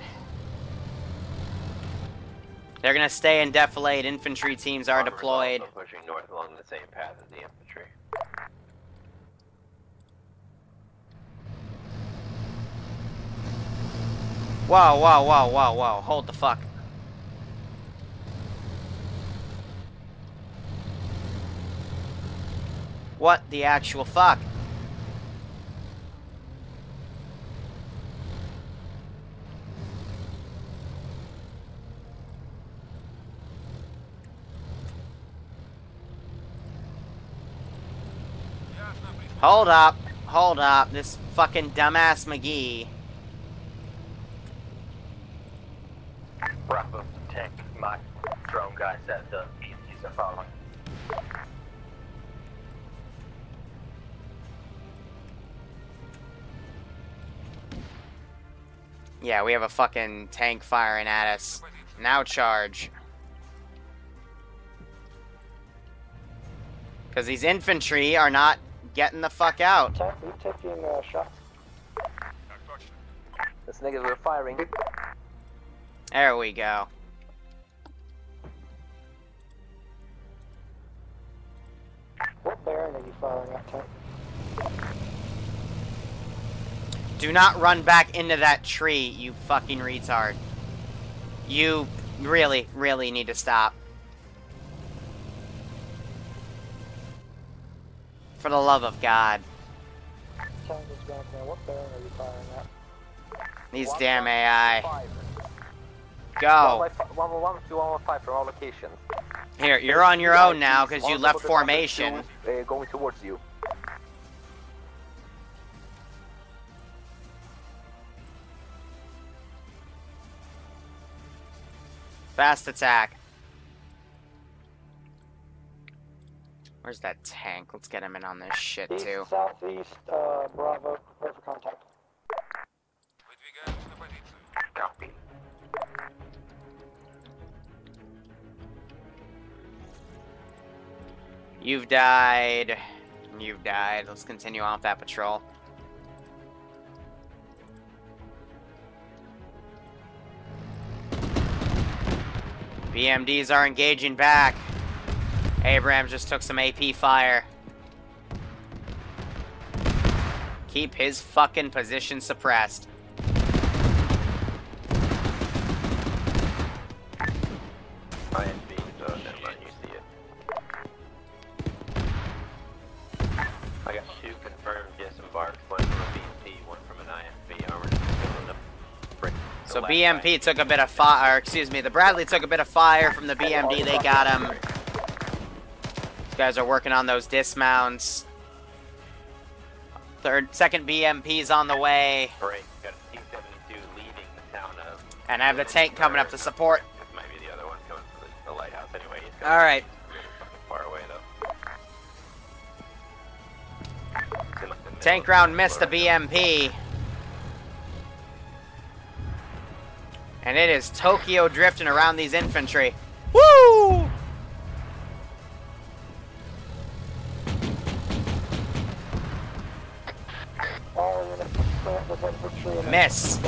They're gonna stay and defilade. Infantry teams are Armor's deployed. also pushing north along the same path as the infantry. Whoa, whoa, whoa, whoa, whoa. Hold the fuck. What the actual fuck? Hold up. Hold up. This fucking dumbass McGee. Bravo, tank, my drone guys at the east are following. Yeah, we have a fucking tank firing at us. Now charge. Because these infantry are not getting the fuck out. Tank, are you taking shots? That's negative, we're firing. There we go. What bearing are you firing at, Tank? Do not run back into that tree, you fucking retard. You really, really need to stop. For the love of God. Tank is back there. What bearing are you firing at? These damn AI. Go. 115 from all locations. Here, you're on your own now because you left formation. Going towards you. Fast attack. Where's that tank? Let's get him in on this shit East, too. southeast, Bravo, prepare for contact. Copy. You've died. You've died. Let's continue on with that patrol. BMDs are engaging back. Abrams just took some AP fire. Keep his fucking position suppressed. INV, so never mind, you see it. I got 2 confirmed disembarks, one from a BMP, one from an INV. Armored still enough. So BMP took a bit of fire, excuse me, the Bradley took a bit of fire from the BMD, they got him. These guys are working on those dismounts. Second BMP's on the way. Break, got a T-72 leaving the town of... And I have the tank coming up to support. This might be the other one coming from the lighthouse anyway. He's Alright. really fucking far away though. Tank round missed the BMP. And it is Tokyo drifting around these infantry. Woo! Miss.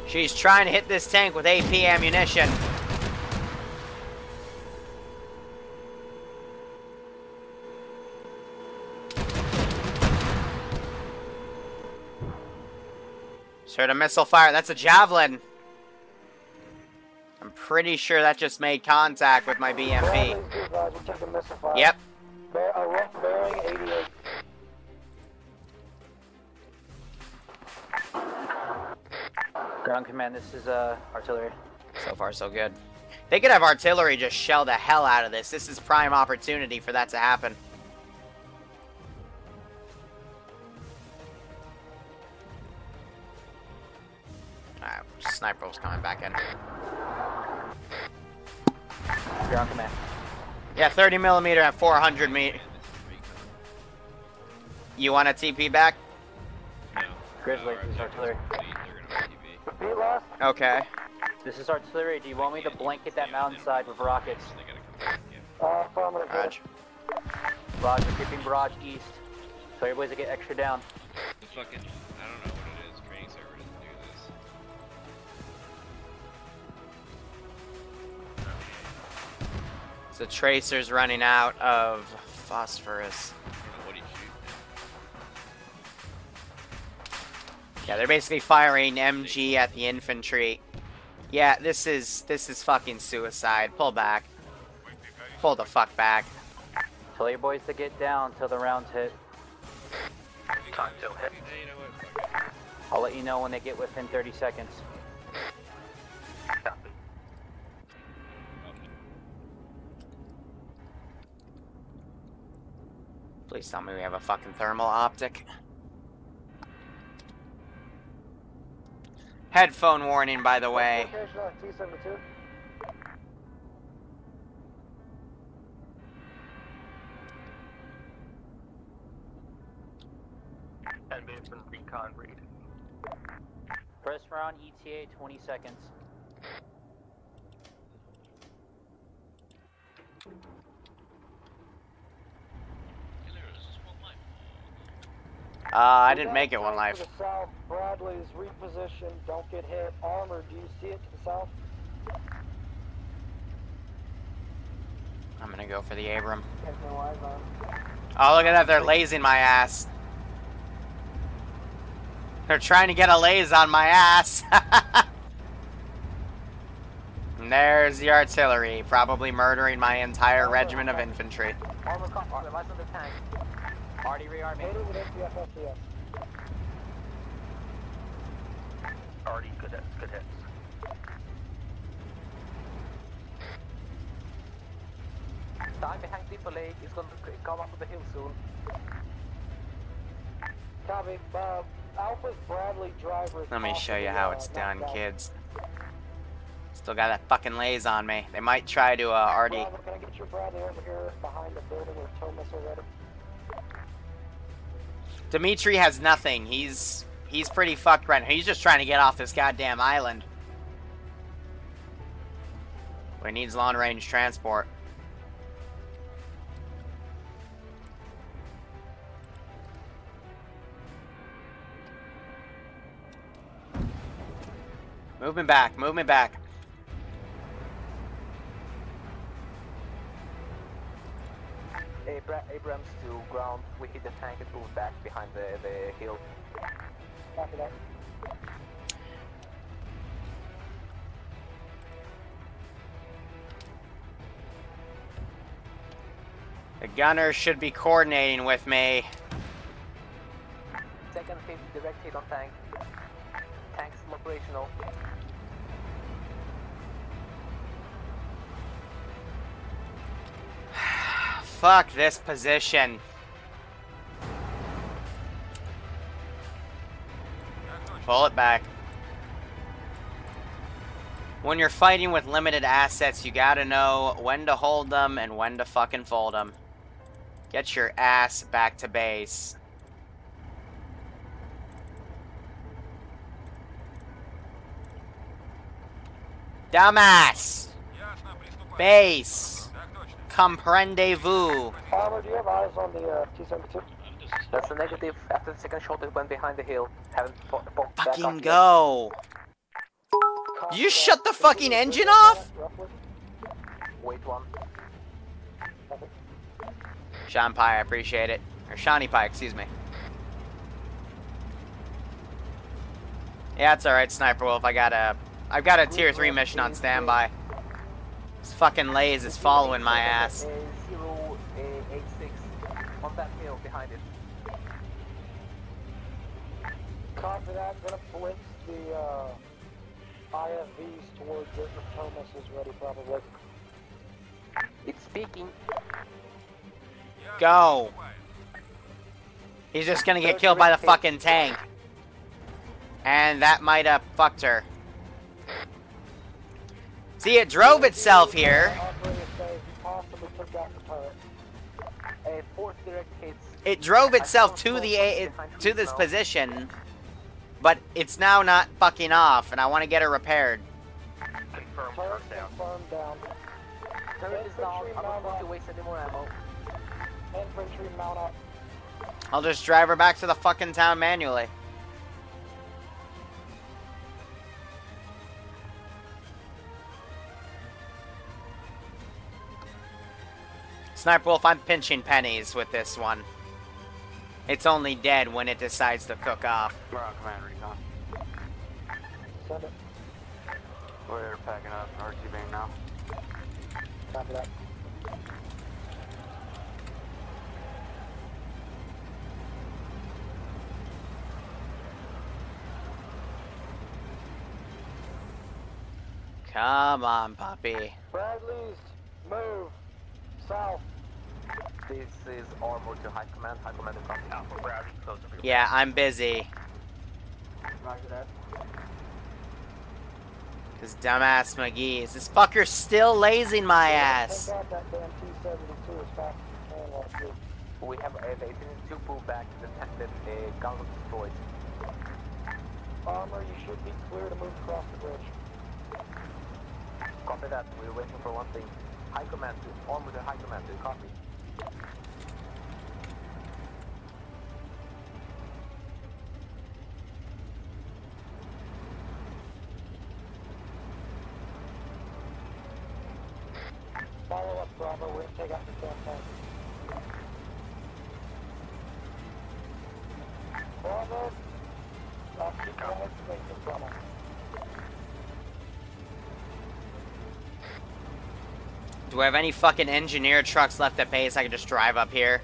She's trying to hit this tank with AP ammunition. Just heard a missile fire. That's a javelin. I'm pretty sure that just made contact with my BMP. Yep. Bearing 88. Ground command, this is artillery. So far, so good. They could have artillery just shell the hell out of this. This is prime opportunity for that to happen. Alright, sniper was coming back in. Ground command. Yeah, 30 millimeter at 400 meters. You want a TP back? Grizzly, this is artillery. Okay. This is artillery. Do you want me to blanket that mountainside with rockets? Roger. Roger, keeping barrage east. So everybody's to get extra down. The fucking, I don't know what it is, training server doesn't do this. The tracer's running out of phosphorus. What do you shoot? Yeah, they're basically firing MG at the infantry. Yeah, this is fucking suicide. Pull back. Pull the fuck back. Tell your boys to get down till the rounds hit. Time till hit. I'll let you know when they get within 30 seconds. Please tell me we have a fucking thermal optic. Headphone warning, by the way. Location on T-72. And based on recon read. First round ETA 20 seconds. I didn't make it one life. To the south, Bradley's repositioned. Don't get hit. Armor, do you see it to the south? I'm gonna go for the Abram. Has no eyes on. Oh, look at that. They're lasing my ass. They're trying to get a laze on my ass. And there's the artillery, probably murdering my entire regiment of infantry. Armor copper, eyes on the tank. Already rearming. Aiding with ATF FTS. Already good hits, good hits. Time behind Depot Lake is going to come up to the hill soon. Copy. Alpha's Bradley driver. Let me show you how it's done, kids. Still got that fucking laze on me. They might try to already. Bravo, can I get your Bradley over here behind the building with tow missile ready? Dimitri has nothing. He's pretty fucked right now. He's just trying to get off this goddamn island. But he needs long-range transport. Movement back, movement back. Abrams to ground. We hit the tank and move back behind the hill. Copy that. The gunner should be coordinating with me. Second hit, direct hit on tank. Tank's still operational. Fuck this position. Pull it back. When you're fighting with limited assets, you gotta know when to hold them and when to fucking fold them. Get your ass back to base. Dumbass! Base! Comprendez-vous? Armor, do you have eyes on the T-72? That's a negative. After the second shot, it went behind the hill. Haven't back Fucking up yet. go! You shut the fucking engine off? Wait one. Sean Pie, I appreciate it. Or Shawnee Pie, excuse me. Yeah, it's alright, Sniper Wolf. I've got a tier 3 mission on standby. This fucking laze is following my ass. 086 on that hill behind it. Copy that. Gonna blitz the IFVs towards it. The tow missiles ready, probably. It's speaking. Go! He's just gonna get killed by the fucking tank. And that might have fucked her. See, it drove itself here. Fourth direct hits. It drove itself to this position, but it's now not fucking off, and I want to get it repaired. Confirm first down. Turret is down. I'm not going to waste any more ammo. Infantry mount up. I'll just drive her back to the fucking town manually. Sniper Wolf, I'm pinching pennies with this one. It's only dead when it decides to cook off. We're on command recon. Send it. We're packing up RT beam now. Copy that. Come on, puppy. Bradley's move south. This is armor to High Command. High Command is coming out for Brownie. Close up your Yeah, I'm busy. Roger that. Cause dumbass McGee, is this fucker still lazing my ass? Take out that damn T-72 as fast as you can while it's good. We have they need to pull back the gun was destroyed. Armor, you should be clear to move across the bridge. Copy that. We're waiting for one thing. High Command, armor to High Command. Copy. Follow up, Bravo. We're gonna take out the damn tank. Bravo. Keep going to make the Bravo. Do we have any fucking engineer trucks left at base I can just drive up here?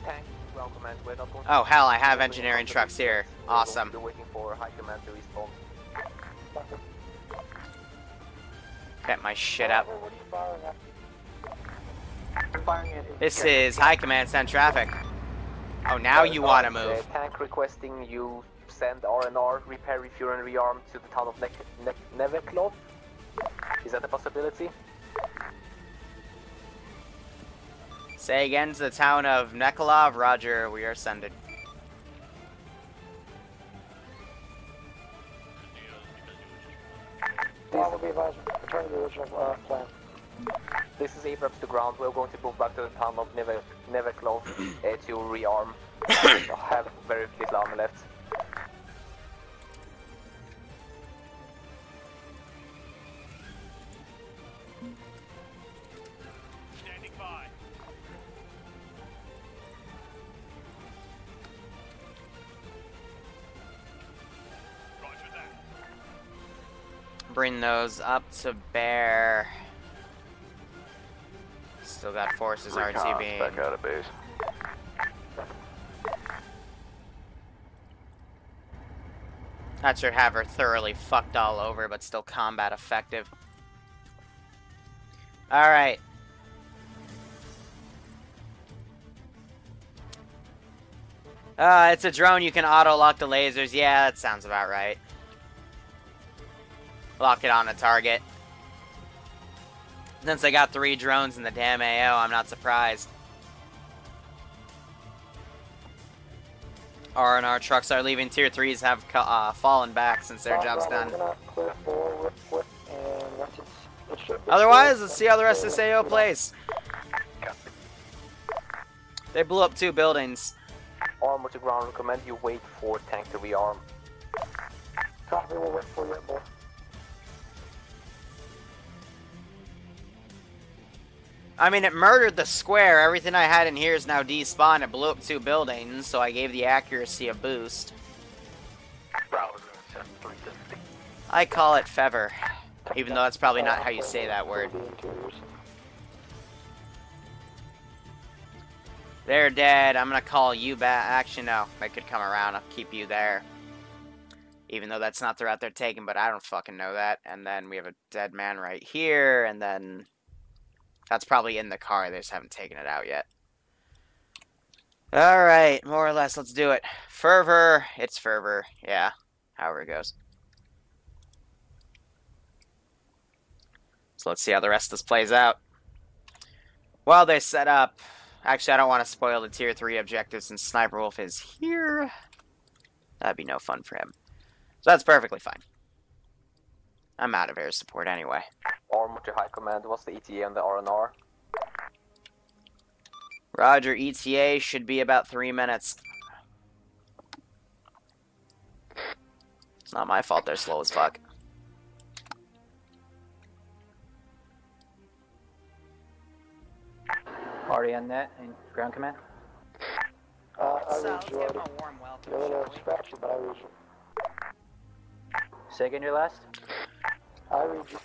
Tank, ground command. We're not going Oh hell, I have engineering trucks here. Awesome. We're waiting for High Command to respawn. Get my shit up. What are you firing at? This is High Command, send traffic. Oh, now you want to move. Tank requesting you send R&R, repair, refuel, and rearm to the town of Neveklov. Is that a possibility? Say again, to the town of Nekolov. Roger, we are sending. Bravo, be advised. Return to the original plan. This is Abrams to ground. We're going to move back to the town of Neveklov to rearm. Have very little armor left. Standing by. Roger that. Bring those up to bear. Still got forces RTB. Back out of base. That should have her thoroughly fucked all over, but still combat effective. Alright. It's a drone, you can auto-lock the lasers. Yeah, that sounds about right. Lock it on a target. Since I got 3 drones in the damn AO, I'm not surprised. R&R trucks are leaving. Tier 3s have fallen back since their job's done. Otherwise, let's see how the rest of this AO plays. They blew up 2 buildings. Armor to ground, recommend you wait for tank to rearm. Copy, we'll wait for you, boy. I mean, it murdered the square. Everything I had in here is now despawned. It blew up 2 buildings, so I gave the accuracy a boost. I call it fever, even though that's probably not how you say that word. They're dead. I'm gonna call you back. Actually, no. They could come around. I'll keep you there. Even though that's not the route they're taking, but I don't fucking know that. And then we have a dead man right here, and then... That's probably in the car. They just haven't taken it out yet. Alright, more or less, let's do it. Fervor. It's fervor. Yeah, however it goes. So let's see how the rest of this plays out. While they set up... Actually, I don't want to spoil the Tier 3 objectives since Sniper Wolf is here. That'd be no fun for him. So that's perfectly fine. I'm out of air support anyway. Armor to High Command, what's the ETA on the R&R? Roger, ETA should be about 3 minutes. It's not my fault they're slow as fuck. Already on net in ground command? I read you already. You're a little scratchy, but I read you. Say again your last? I read you.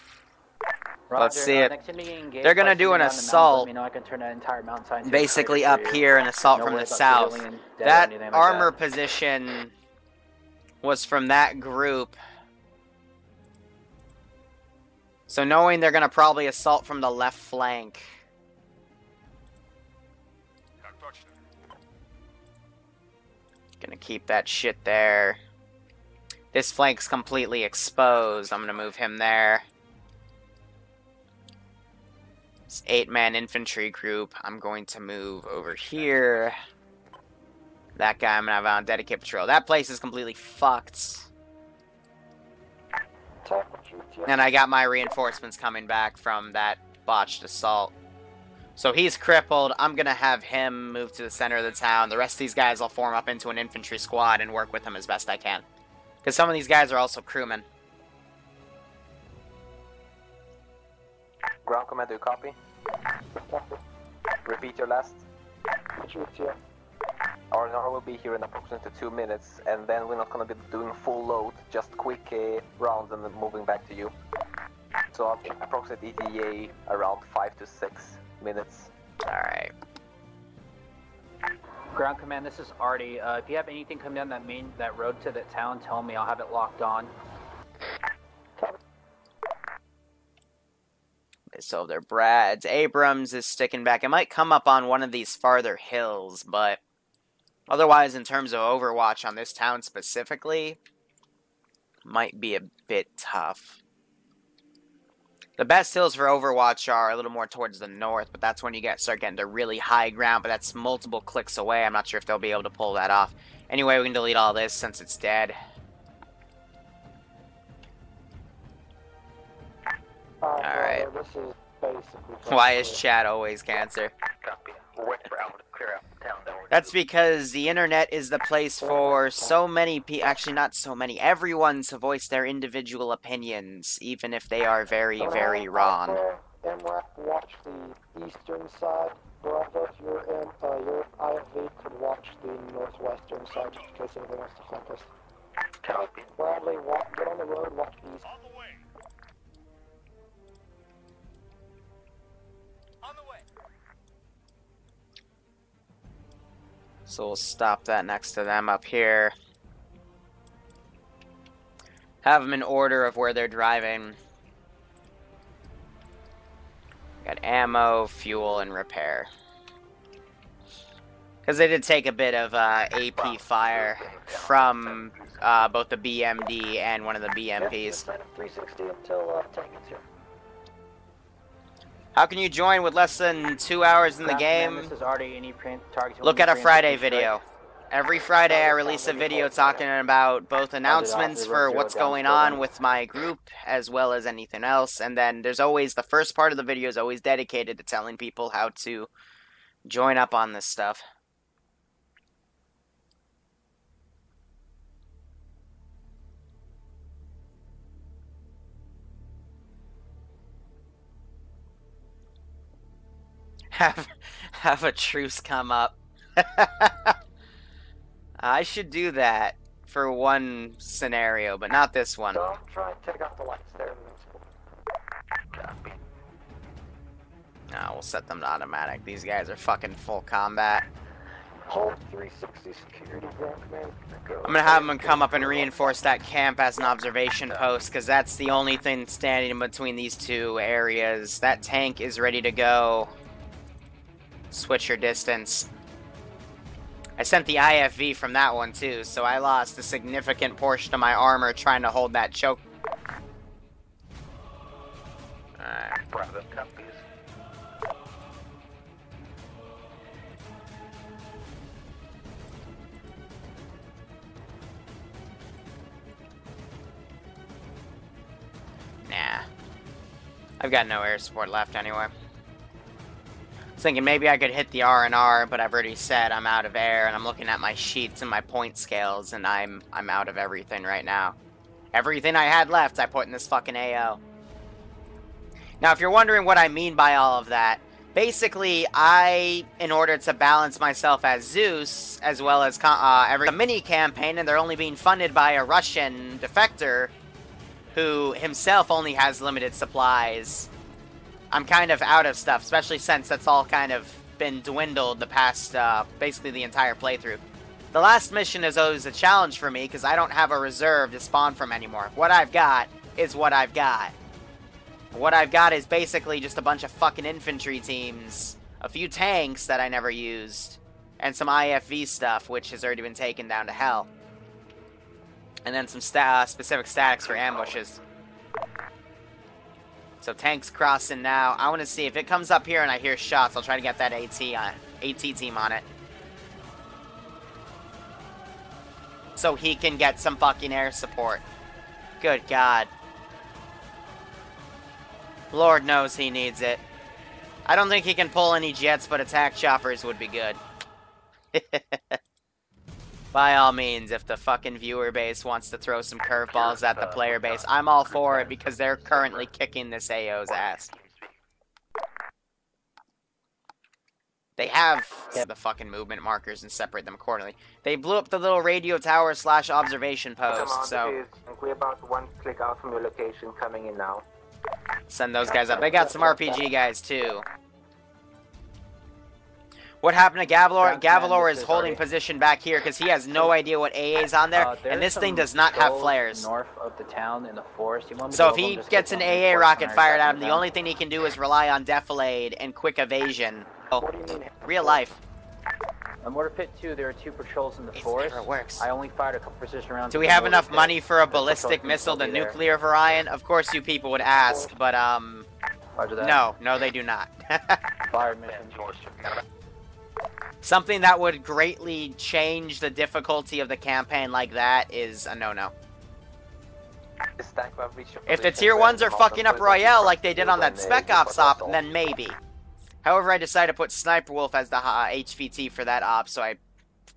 Roger, Let's see it. next time you get engaged, They're gonna do an assault. Let me know. I can turn that entire mountain sign to Basically a up crater for here, you. an assault No from the worries about south. civilian death or That anything like armor that. position was from that group. So knowing they're gonna probably assault from the left flank. Gonna keep that shit there. This flank's completely exposed. I'm gonna move him there. This 8-man infantry group, I'm going to move over here. That guy I'm gonna have on dedicated patrol. That place is completely fucked. And I got my reinforcements coming back from that botched assault. So he's crippled. I'm gonna have him move to the center of the town. The rest of these guys will form up into an infantry squad and work with him as best I can. Because some of these guys are also crewmen. Ground command, do you copy? Repeat your last. Our NR will be here in approximately 2 minutes, and then we're not going to be doing full load, just quick rounds and then moving back to you. So approximate ETA around 5 to 6 minutes. Alright. Ground command, this is Artie. If you have anything come down that road to the town, tell me. I'll have it locked on. So they're Brads. Abrams is sticking back. It might come up on one of these farther hills, but otherwise, in terms of Overwatch on this town specifically, might be a bit tough. The best hills for Overwatch are a little more towards the north, but that's when you start getting to really high ground, but that's multiple clicks away. I'm not sure if they'll be able to pull that off. Anyway, we can delete all this since it's dead. Alright. This is basically Why is chat always cancer? That's because the internet is the place for so many people, actually not so many, everyone to voice their individual opinions, even if they are very, very wrong. MRAP, watch the eastern side. Bravo, your IFV could watch the northwestern side just in case anyone wants to flank us. Bradley, get on the road, watch east. So we'll stop that next to them up here. Have them in order of where they're driving. Got ammo, fuel, and repair. Because they did take a bit of AP fire from both the BMD and one of the BMPs. 360 until tank gets here. How can you join with less than 2 hours in the game? This is Artie. Any targets? Look at a Friday video. Every Friday I release a video talking about both announcements for what's going on with my group as well as anything else. And then there's always, the first part of the video is always dedicated to telling people how to join up on this stuff. Have a truce come up. I should do that for one scenario, but not this one. Don't try and take out the lights there. No, we'll set them to automatic. These guys are fucking full combat. Hold 360 security, ground command. I'm gonna have them come up and reinforce that camp as an observation post, because that's the only thing standing in between these two areas. That tank is ready to go. Switch your distance. I sent the IFV from that one too, so I lost a significant portion of my armor trying to hold that choke. Alright. Bravo copies. Nah. I've got no air support left anyway. I was thinking maybe I could hit the R&R, but I've already said I'm out of air, and I'm looking at my sheets and my point scales, and I'm out of everything right now. Everything I had left, I put in this fucking AO. Now, if you're wondering what I mean by all of that, basically, in order to balance myself as Zeus, as well as every mini-campaign, and they're only being funded by a Russian defector, who himself only has limited supplies, I'm kind of out of stuff, especially since that's all kind of been dwindled the past, basically the entire playthrough. The last mission is always a challenge for me, because I don't have a reserve to spawn from anymore. What I've got is what I've got. What I've got is basically just a bunch of fucking infantry teams, a few tanks that I never used, and some IFV stuff, which has already been taken down to hell. And then some specific statics for ambushes. So tanks crossing now. I want to see if it comes up here and I hear shots. I'll try to get that AT team on it. So he can get some fucking air support. Good God. Lord knows he needs it. I don't think he can pull any jets, but attack choppers would be good. By all means, if the fucking viewer base wants to throw some curveballs at the player base, I'm all for it because they're currently kicking this AO's ass. They have the fucking movement markers and separate them accordingly. They blew up the little radio tower / observation post, so... We're about 1 click out from your location, coming in now. Send those guys up. They got some RPG guys, too. What happened to Gavalor? Gavalor is holding position back here because he has no idea what AA is on there, and this thing does not have flares. North of the town in the forest. So if he gets an AA rocket fired at him, the only thing he can do is rely on defilade and quick evasion. Oh, real life. On Mortar Pit 2, there are 2 patrols in the forest. It works. I only fired a couple precision rounds. Do we have enough money for a ballistic missile, the nuclear variant? Of course you people would ask, but no, they do not. Fire mission. Something that would greatly change the difficulty of the campaign like that is a no-no. If the tier 1s are fucking up Royale like they did on that Spec Ops op, then maybe. However, I decided to put Sniper Wolf as the HVT for that op, so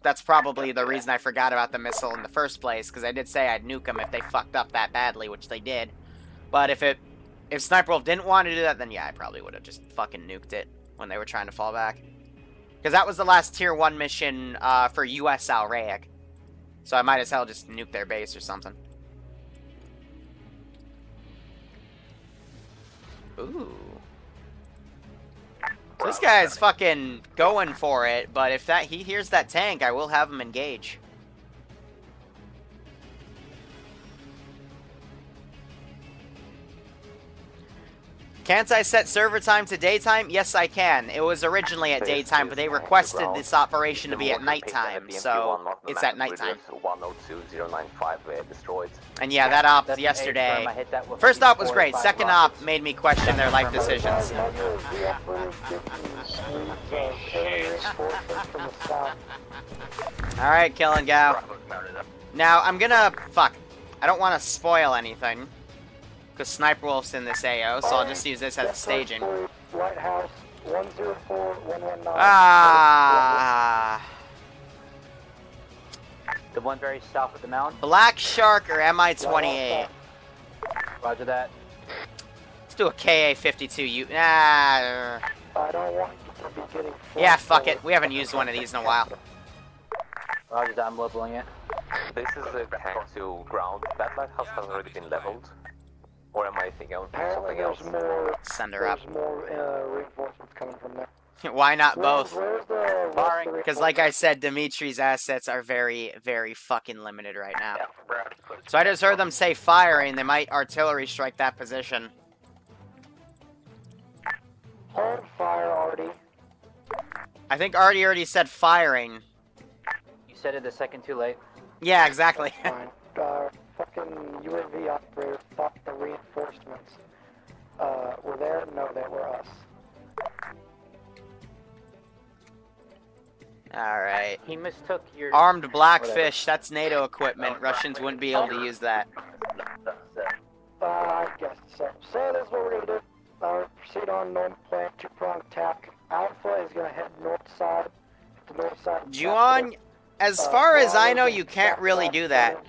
that's probably the reason I forgot about the missile in the first place, because I did say I'd nuke them if they fucked up that badly, which they did. But if Sniper Wolf didn't want to do that, then yeah, I probably would have just fucking nuked it when they were trying to fall back. Because that was the last tier 1 mission for US Alraic. So I might as well just nuke their base or something. Ooh. So this guy's fucking going for it, but if he hears that tank, I will have him engage. Can't I set server time to daytime? Yes, I can. It was originally at daytime, but they requested this operation to be at nighttime, so it's at nighttime. 102095 destroyed. And yeah, that op yesterday. First op was great. Second op made me question their life decisions. Alright, Killing Gal. Now, I'm gonna... Fuck. I don't want to spoil anything. Because Sniper Wolf's in this AO, so I'll just use this as a staging. Lighthouse 104119. Ah. The one very south of the mountain. Black Shark or MI-28? Roger that. Let's do a KA-52. Nah. I don't want you to be getting... Yeah, fuck it. We haven't used one of these in a while. Roger that. I'm leveling it. This is a tank to ground. That lighthouse has already been leveled. Or am I thinking of something else? Send her up. There's more reinforcements coming from there. Why not both? Where's Because like I said, Dimitri's assets are very, very fucking limited right now. So I just heard them say firing. They might artillery strike that position. Hold fire, Artie. I think Artie already said firing. You said it a second too late. Yeah, exactly. Fine. Fucking UAV operator thought the reinforcements were there. No, they were us. Alright. He mistook your... Armed Blackfish, that's NATO equipment. Russians wouldn't be able to use that. I guess so. So that's what we're gonna do. Proceed on north plan, 2-prong attack. Alpha is gonna head north side. The north side. Juan, as far as I know, you can't really do that.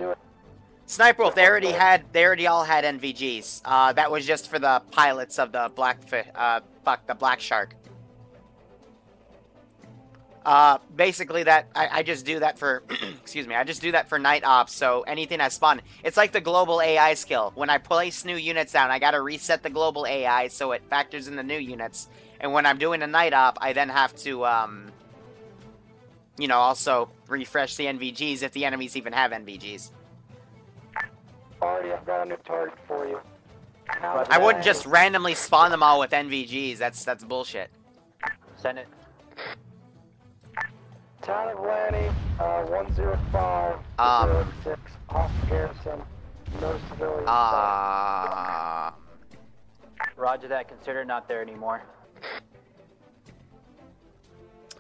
Sniper Wolf, they already all had NVGs. That was just for the pilots of the the Black Shark. Basically I just do that for, excuse me, I just do that for night ops, so anything I spawn, it's like the global AI skill. When I place new units down, I gotta reset the global AI so it factors in the new units. And when I'm doing a night op, I then have to, you know, also refresh the NVGs if the enemies even have NVGs. Already, I've got a new target for you. I wouldn't just randomly spawn them all with NVGs. That's bullshit. Send it. Town of Lanny, 105, 06, off garrison, no civilians. Roger that. Consider not there anymore.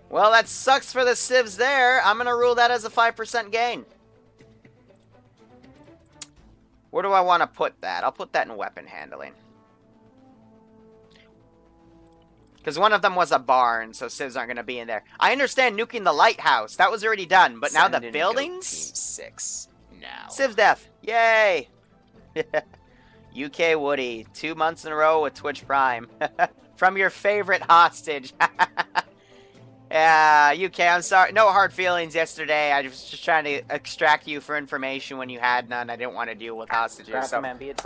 Well, that sucks for the civs there. I'm gonna rule that as a 5% gain. Where do I want to put that? I'll put that in weapon handling. Because one of them was a barn, so civs aren't going to be in there. I understand nuking the lighthouse. That was already done. But now the buildings? Team 6 now. Civs death. Yay! UK Woody. 2 months in a row with Twitch Prime. From your favorite hostage. Yeah, UK, I'm sorry. No hard feelings yesterday. I was just trying to extract you for information when you had none. I didn't want to deal with hostages. So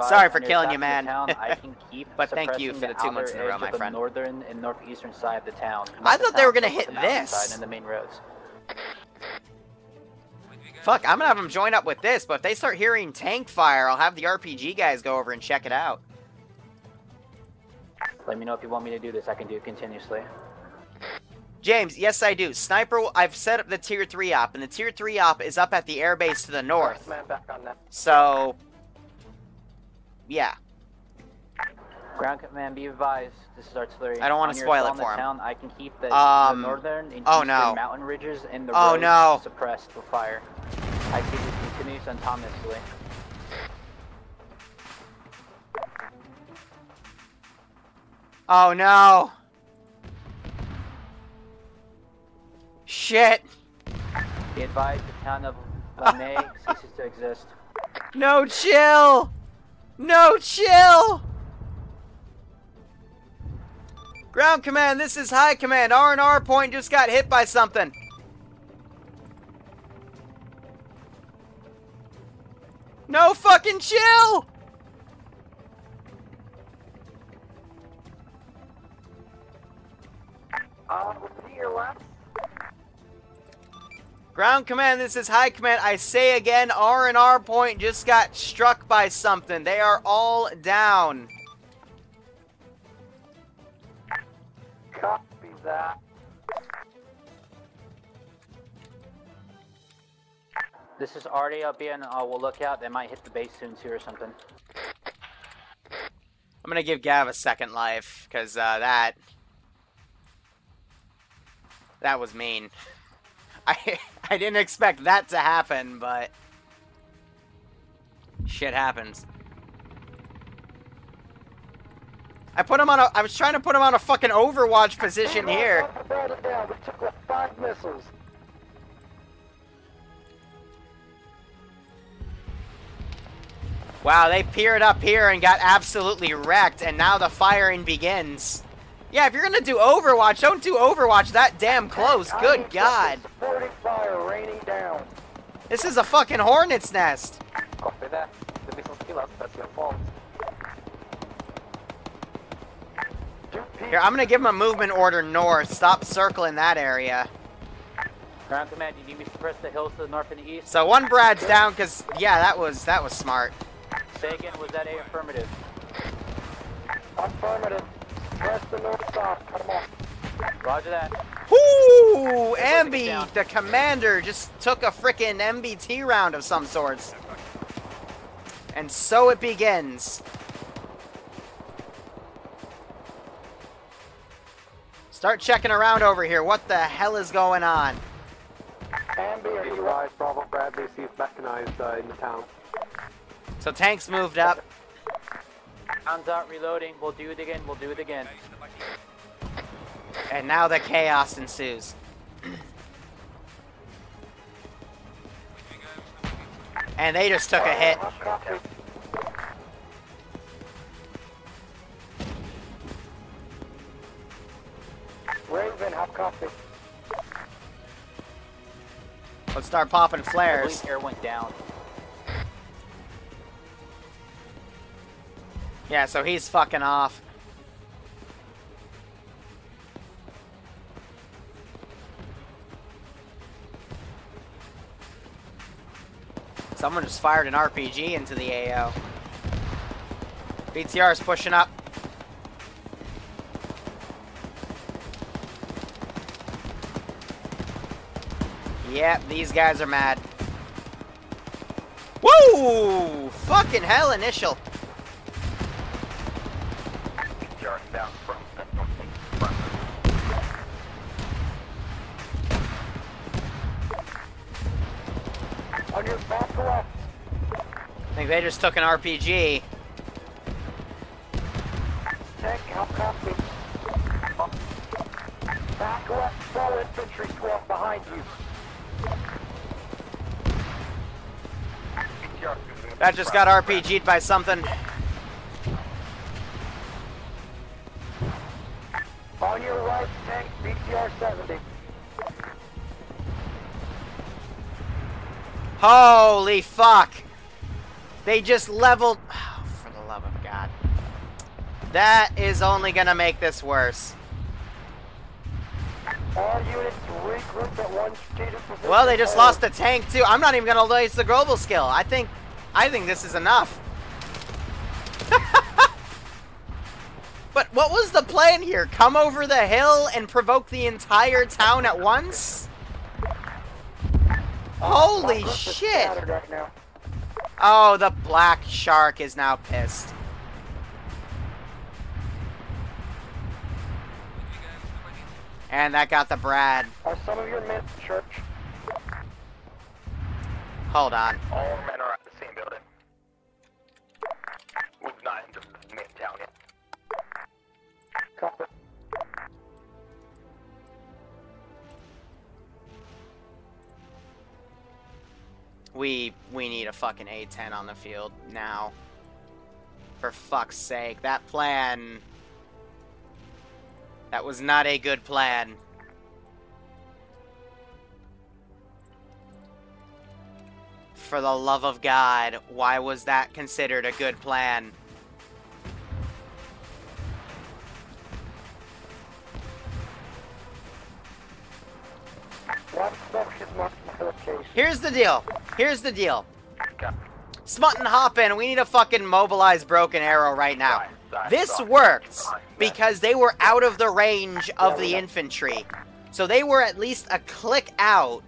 sorry for killing you, man. I can keep but thank you for the 2 months in a row, my friend. The northern and northeastern side of the town. I thought they were going to hit this. And the main roads. Fuck, I'm going to have them join up with this, but if they start hearing tank fire, I'll have the RPG guys go over and check it out. Let me know if you want me to do this. I can do it continuously. James, yes I do. Sniper, I've set up the tier 3 op, and the tier 3 op is up at the airbase to the north. So, yeah. Ground command, be advised. This is artillery. I don't want to spoil it for him. Town, I can keep the northern and eastern mountain ridges and the roads suppressed for fire. I keep this continuous autonomously. Oh no! Shit! Be advised, the town of Lanay ceases to exist. No chill! No chill! Ground command, this is high command. R&R point just got hit by something. No fucking chill! Repeat your last. Ground command, this is high command. I say again, R&R point just got struck by something. They are all down. Copy that. This is already up in. We'll look out. They might hit the base soon too or something. I'm gonna give Gav a second life because that was mean. I didn't expect that to happen, but shit happens. I was trying to put him on a fucking Overwatch position here. We took like 5 missiles. Wow, they peered up here and got absolutely wrecked, and now the firing begins. Yeah, if you're gonna do Overwatch, don't do Overwatch that damn close. Good God. Supporting fire raining down. This is a fucking hornet's nest. Copy that. The missiles kill us. That's your fault. Here, I'm gonna give him a movement order north. Stop circling that area. Ground command, you need me to suppress the hills to the north and the east? So one Brad's down because, yeah, that was smart. Say again, was that a affirmative? Affirmative. Press the north-south. Cut them off. Roger that. Whoo! Ambi, the commander, just took a frickin' MBT round of some sorts. And so it begins. Start checking around over here. What the hell is going on? Ambi, are you right? Bravo Bradley sees mechanized in the town. So tanks moved up. Rounds out, reloading. We'll do it again. We'll do it again. And now the chaos ensues. And they just took a hit. Raven, have copy. Let's start popping flares. The air went down. Yeah, so he's fucking off. Someone just fired an RPG into the AO. BTR is pushing up. Yep, these guys are mad. Woo! Fucking hell, initial. On your back left. I think they just took an RPG. Tank, how copy? Back left, full infantry squad behind you. That just got RPG'd by something. On your right, tank, BTR 70. Holy fuck! They just leveled... Oh, for the love of God. That is only gonna make this worse. All units regroup at one strategic position. Well, they just lost the tank too. I'm not even gonna use the global skill. I think this is enough. But what was the plan here? Come over the hill and provoke the entire town at once? Holy shit! Oh, the black shark is now pissed. And that got the Brad. Are some of your men at church? Hold on. All men are at the same building. Move 9 to the main town yet. Copy. We need a fucking A-10 on the field now. For fuck's sake, that plan... That was not a good plan. For the love of God, why was that considered a good plan? Here's the deal. Here's the deal. Smut and Hoppin', we need to fucking mobilize Broken Arrow right now. This worked because they were out of the range of the infantry. So they were at least a click out,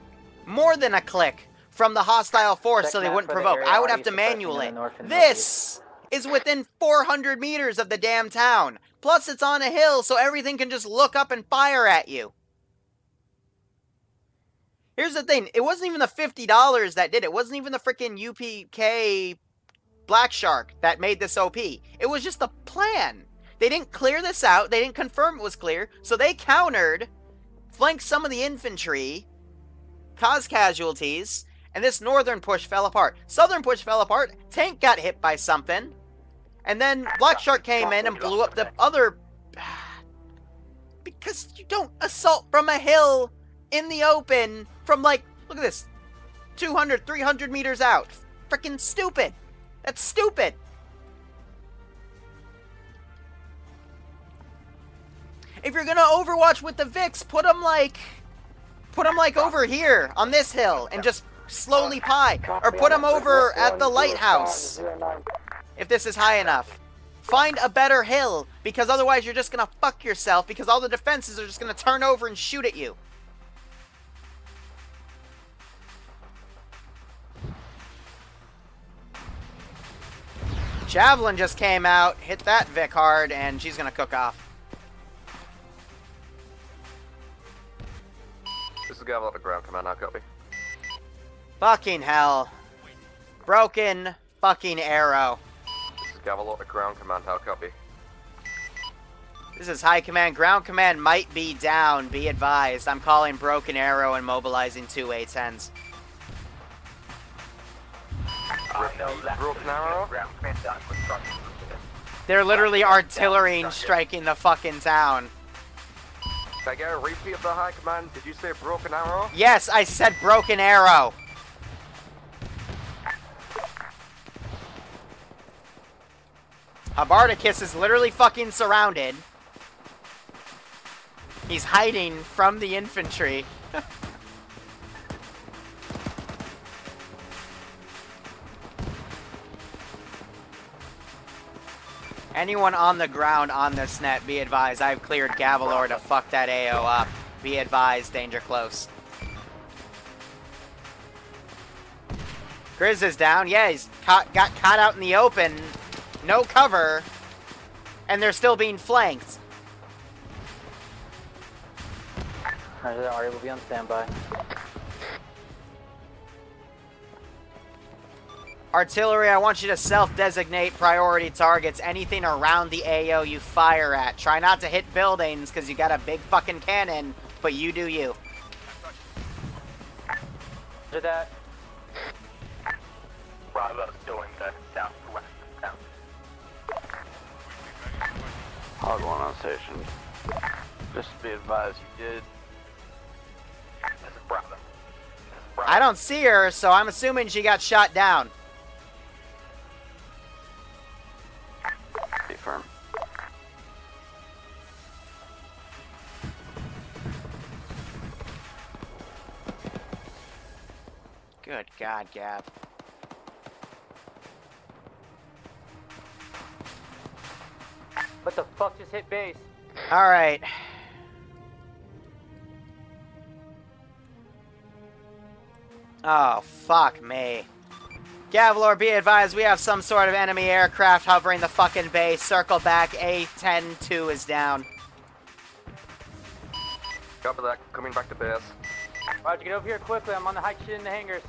more than a click, from the hostile force so they wouldn't provoke. I would have to manual it. This is within 400 meters of the damn town. Plus it's on a hill so everything can just look up and fire at you. Here's the thing, it wasn't even the $50 that did it. It wasn't even the freaking UPK Black Shark that made this OP. It was just the plan. They didn't clear this out. They didn't confirm it was clear. So they countered, flanked some of the infantry, caused casualties, and this northern push fell apart. Southern push fell apart. Tank got hit by something. And then Black Shark came in and blew up the other... Because you don't assault from a hill in the open from like, look at this, 200, 300 meters out. Freaking stupid. That's stupid. If you're gonna Overwatch with the Vix, put them like over here on this hill and just slowly pie, or put them over at the lighthouse if this is high enough. Find a better hill, because otherwise you're just gonna fuck yourself because all the defenses are just gonna turn over and shoot at you. Javelin just came out, hit that Vic hard, and she's gonna cook off. This is Gavel at the ground command, now copy. Fucking hell. Broken fucking Arrow. This is Gavel at the ground command, how copy. This is high command. Ground command might be down, be advised. I'm calling Broken Arrow and mobilizing 2 A-10s. Broken Arrow? They're literally artillery striking the fucking town. Can I get a repeat of the high command? Did you say Broken Arrow? Yes, I said Broken Arrow. Abardicus is literally fucking surrounded. He's hiding from the infantry. Anyone on the ground on this net, be advised, I've cleared Gavalor to fuck that AO up. Be advised, danger close. Grizz is down. Yeah, he's got caught out in the open. No cover. And they're still being flanked. Ari will be on standby. Artillery, I want you to self-designate priority targets. Anything around the AO you fire at. Try not to hit buildings, because you got a big fucking cannon, but you do you. Roger that. Bravo's doing the southwest of town. Hog one on station. Just be advised, you did. This is Bravo. I don't see her, so I'm assuming she got shot down. Be firm. Good God, Gab. What the fuck just hit base? Alright. Oh, fuck me. Gavalor, be advised, we have some sort of enemy aircraft hovering the fucking base. Circle back, A-10-2 is down. Copy that, coming back to base. Roger, get over here quickly. I'm on the high shit in the hangars.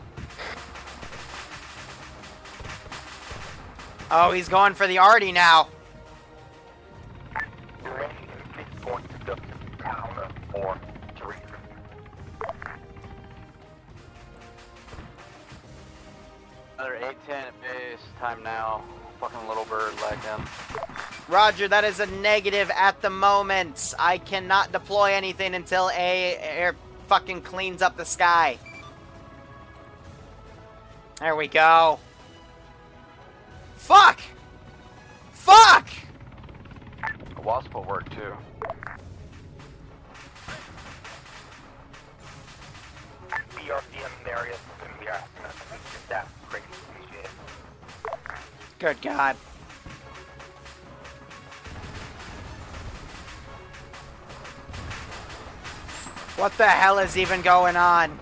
Oh, he's going for the Artie now. Going to the town or 3. Another 810 at base. Time now. Fucking little bird lagged in. Roger, that is a negative at the moment. I cannot deploy anything until air fucking cleans up the sky. There we go. Fuck! Fuck! A wasp will work too. BRDM area is going to be asking us to get that great appreciated. Good God. What the hell is even going on?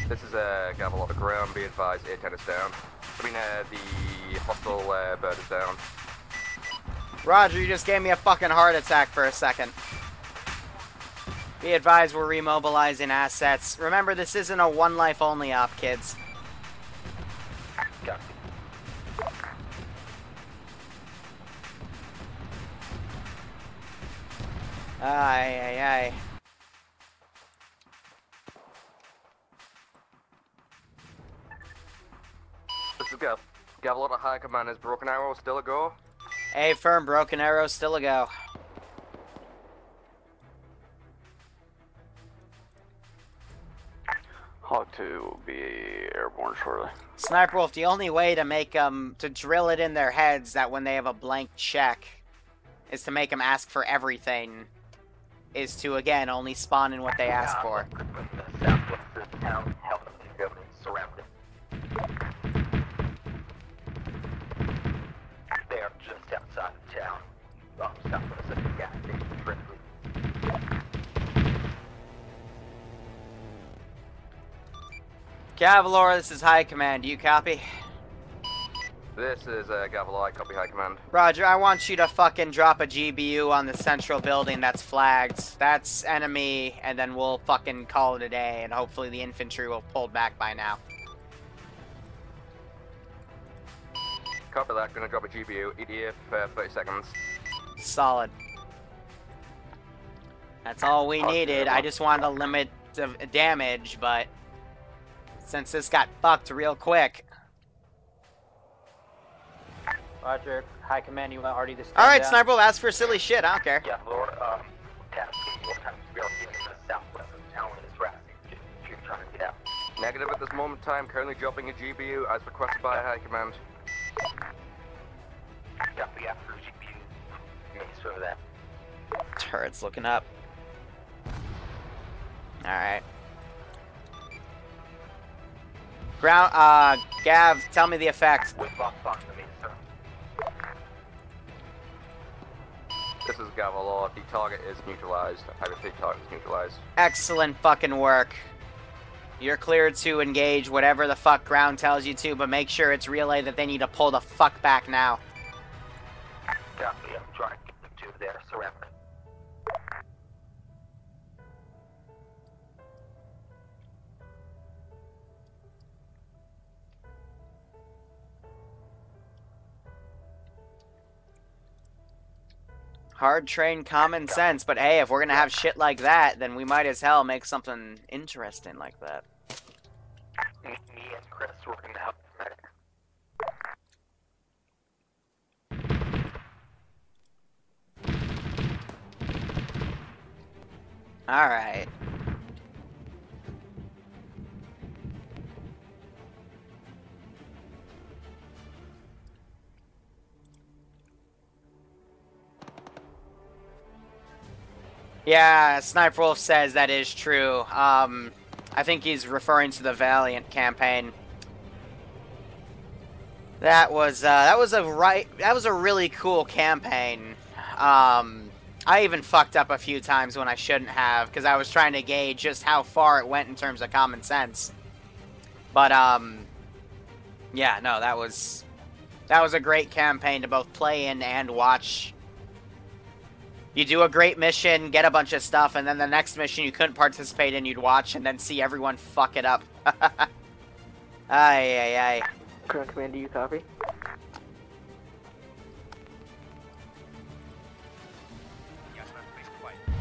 This is Gavel off the ground, be advised, A10 is down. I mean, the hostile bird is down. Roger, you just gave me a fucking heart attack for a second. Be advised, we're remobilizing assets. Remember, this isn't a one life only op, kids. Got Aye, aye, aye. This is Gavel at high command, is Broken Arrow still a go? A firm, Broken Arrow, still a go. Hog 2 will be airborne shortly. Sniper Wolf, the only way to make them, to drill it in their heads that when they have a blank check, is to make them ask for everything, is to, again, only spawn in what they ask for. the southwest of the town, help them to go and surround it. They are just outside of town. Southwest of the gas station, directly. Gavalor, this is High Command. Do you copy? This is Gavel, I copy high command. Roger, I want you to fucking drop a GBU on the central building that's flagged. That's enemy, and then we'll fucking call it a day, and hopefully the infantry will pull back by now. Copy that, gonna drop a GBU, EDF, 30 seconds. Solid. That's all we needed. I just wanted to limit the damage, but since this got fucked real quick. Roger, High Command, you want Artie to stand Alright, down? Sniper will ask for silly shit, I don't care. Yeah, Lord, task your time to be able to get to the southwest of town when it's racing. If you're trying to get out. Negative at this moment in time, currently dropping a GBU as requested by high command. Copy after GPU. Make sure of that. Turret's looking up. Alright. Ground, Gav, tell me the effect. With lockbox to me, sir. This This is Gavalor. The target is neutralized. I repeat, target is neutralized. Excellent fucking work. You're cleared to engage whatever the fuck ground tells you to, but make sure it's relay that they need to pull the fuck back now. Copy, I'm trying to get them to their surrender. Hard train common sense, but hey, if we're gonna have shit like that, then we might as hell make something interesting like that. Me and Chris, we're gonna help medic. Alright. Yeah, Sniper Wolf says that is true. I think he's referring to the Valiant campaign. That was a really cool campaign. I even fucked up a few times when I shouldn't have, because I was trying to gauge just how far it went in terms of common sense. But yeah, no, that was a great campaign to both play in and watch. You do a great mission, get a bunch of stuff, and then the next mission you couldn't participate in, you'd watch and then see everyone fuck it up. Ay. Current command, do you copy?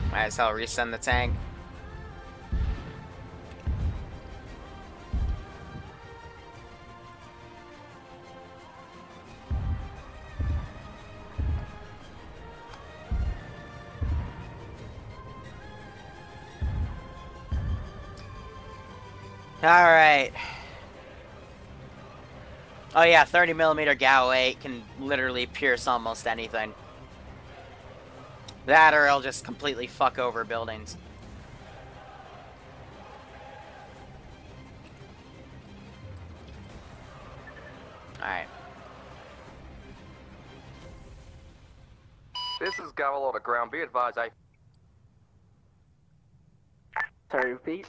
Might as well resend the tank. Alright. Oh yeah, 30mm GAU 8 can literally pierce almost anything. That or it'll just completely fuck over buildings. Alright. This is Gavalor to ground. Be advised, Sorry, repeat.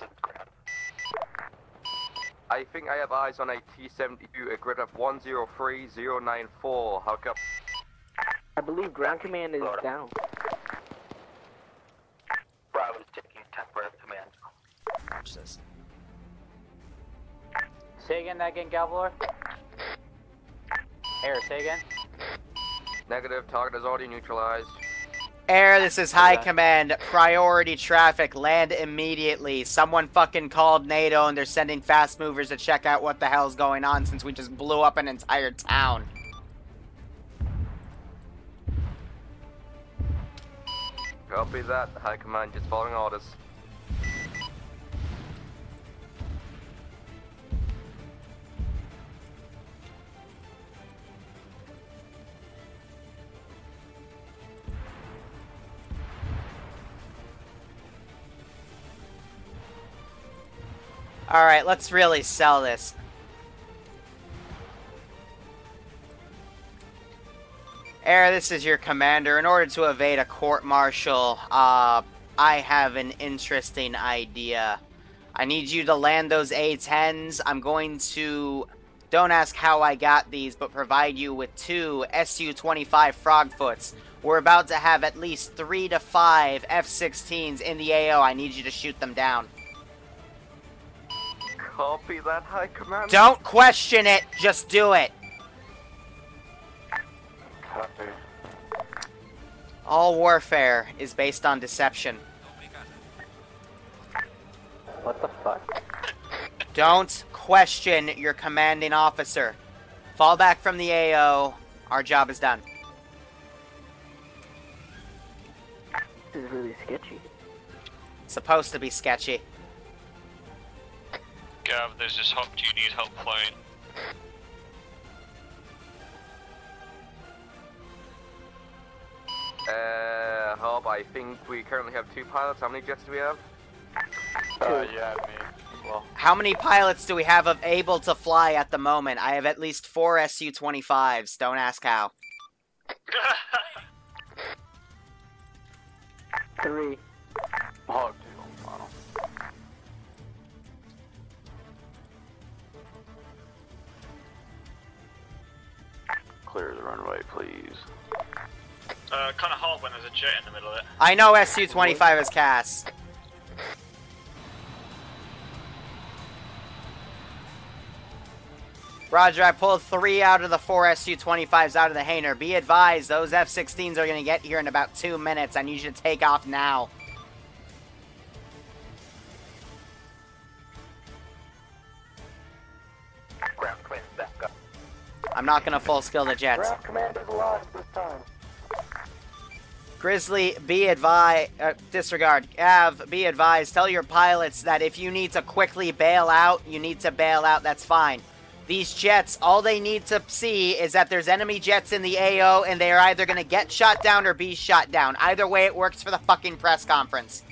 I think I have eyes on a T-72, a grid of 103094. How come? I believe ground command is down. Bravo's taking temporary command. Watch this. Say again, Gavalor? Air, say again? Negative, target is already neutralized. Air, this is High Command. Priority traffic. Land immediately. Someone fucking called NATO and they're sending fast movers to check out what the hell's going on since we just blew up an entire town. Copy that. High Command just following orders. Alright, let's really sell this. Air, this is your commander. In order to evade a court-martial, I have an interesting idea. I need you to land those A-10s. I'm going to, don't ask how I got these, but provide you with 2 Su-25 Frogfoots. We're about to have at least 3 to 5 F-16s in the AO. I need you to shoot them down. Copy that, High Command. Don't question it, just do it. Copy. All warfare is based on deception. What the fuck? Don't question your commanding officer. Fall back from the AO. Our job is done. This is really sketchy. Supposed to be sketchy. Gav, there's this help. Do you need help flying? Hob, I think we currently have 2 pilots. How many jets do we have? Yeah, me. Well, How many pilots do we have able to fly at the moment? I have at least 4 Su-25s. Don't ask how. 3. Hog 2, final. Clear the runway, please. Kind of hard when there's a jet in the middle of it. I know SU-25 is Cass. Roger, I pulled 3 out of the 4 SU-25s out of the hangar. Be advised, those F-16s are going to get here in about 2 minutes. I need you to take off now. Ground command back up. I'm not going to full skill the jets. Ground command is alive this time. Grizzly, be advised, disregard. Av, be advised, tell your pilots that if you need to quickly bail out, you need to bail out, that's fine. These jets, all they need to see is that there's enemy jets in the AO, and they are either going to get shot down or be shot down. Either way, it works for the fucking press conference.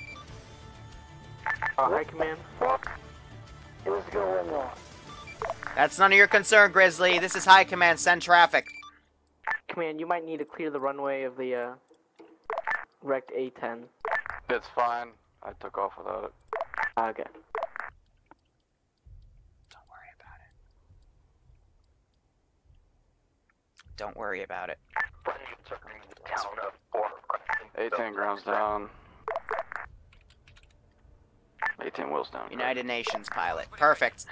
High command. It was going wrong. That's none of your concern, Grizzly. This is high command. Send traffic. Command, you might need to clear the runway of the wrecked A-10. It's fine. I took off without it. Okay. Don't worry about it. A-10 grounds down. A-10 wheels down. United Nations pilot. Perfect.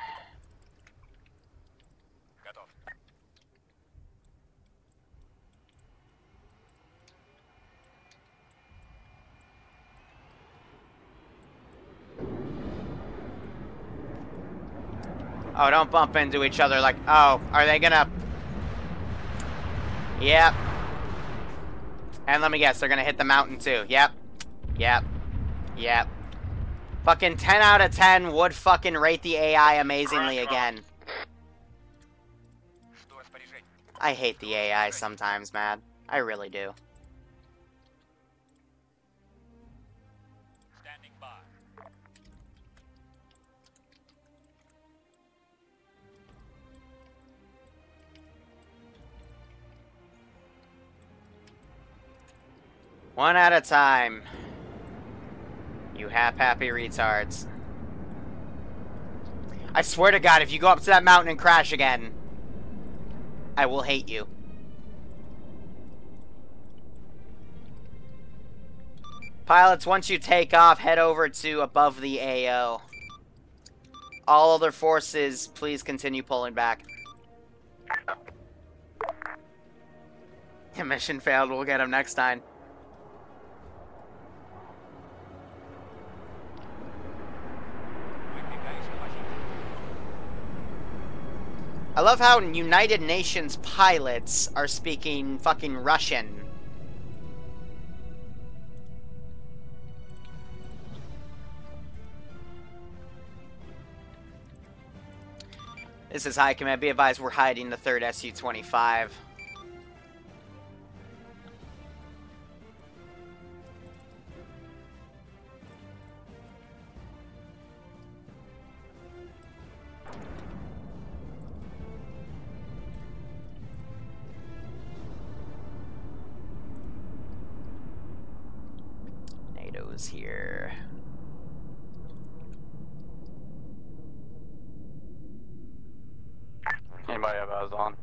Oh, don't bump into each other like, oh, are they gonna... Yep. And let me guess, they're gonna hit the mountain too. Yep. Yep. Yep. Fucking 10 out of 10 would fucking rate the AI amazingly again. I hate the AI sometimes, man. I really do. Standing by. One at a time. You happy retards. I swear to God, if you go up to that mountain and crash again, I will hate you. Pilots, once you take off, head over to above the AO. All other forces, please continue pulling back. Mission failed, we'll get him next time. I love how United Nations pilots are speaking fucking Russian. This is High Command. Be advised, we're hiding the 3rd SU-25. NATO's here. Anybody have eyes on?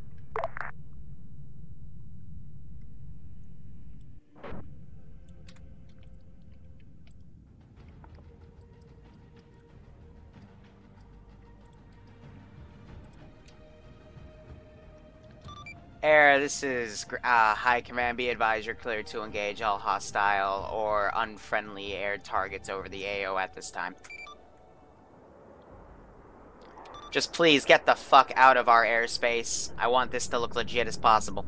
Air, this is High Command. Be advised, you're cleared to engage all hostile or unfriendly air targets over the AO at this time. Just please get the fuck out of our airspace. I want this to look legit as possible.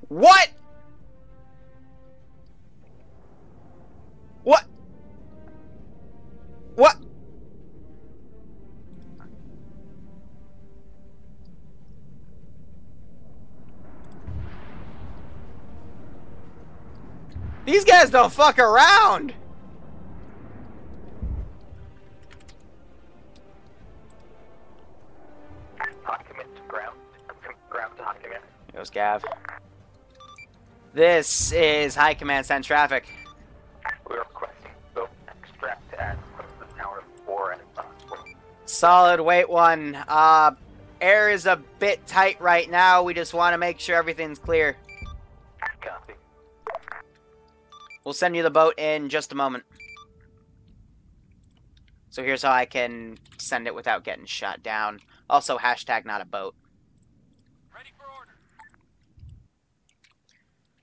What? What? What? These guys don't fuck around! Where's Gav? This is High Command, send traffic. We're requesting both extract and put the tower 4 and Solid, wait 1. Air is a bit tight right now. We just want to make sure everything's clear. Copy. We'll send you the boat in just a moment. So here's how I can send it without getting shot down. Also, hashtag not a boat. Ready for order.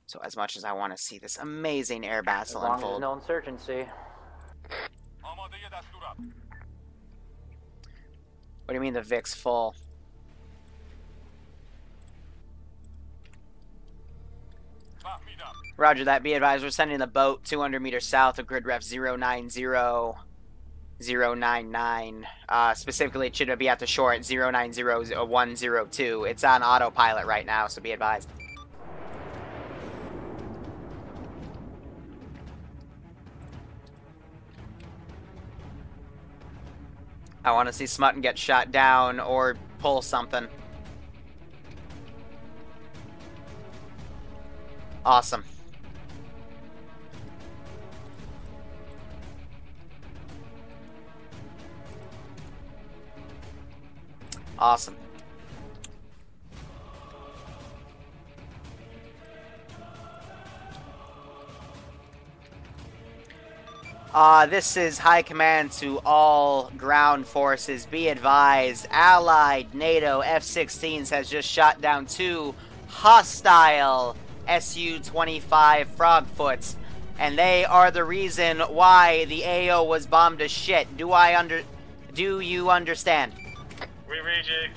So as much as I want to see this amazing air battle As long as unfold. there's no insurgency. What do you mean the Vic's full? Roger that. Be advised, we're sending the boat 200 meters south of grid ref 090099. Specifically, it should be at the shore at 090102. It's on autopilot right now, so be advised. I want to see Smutton get shot down or pull something. Awesome. Awesome. This is High Command to all ground forces. Be advised, Allied NATO F-16s has just shot down 2 hostile Su-25 Frogfoots, and they are the reason why the AO was bombed to shit. Do you understand? We read you.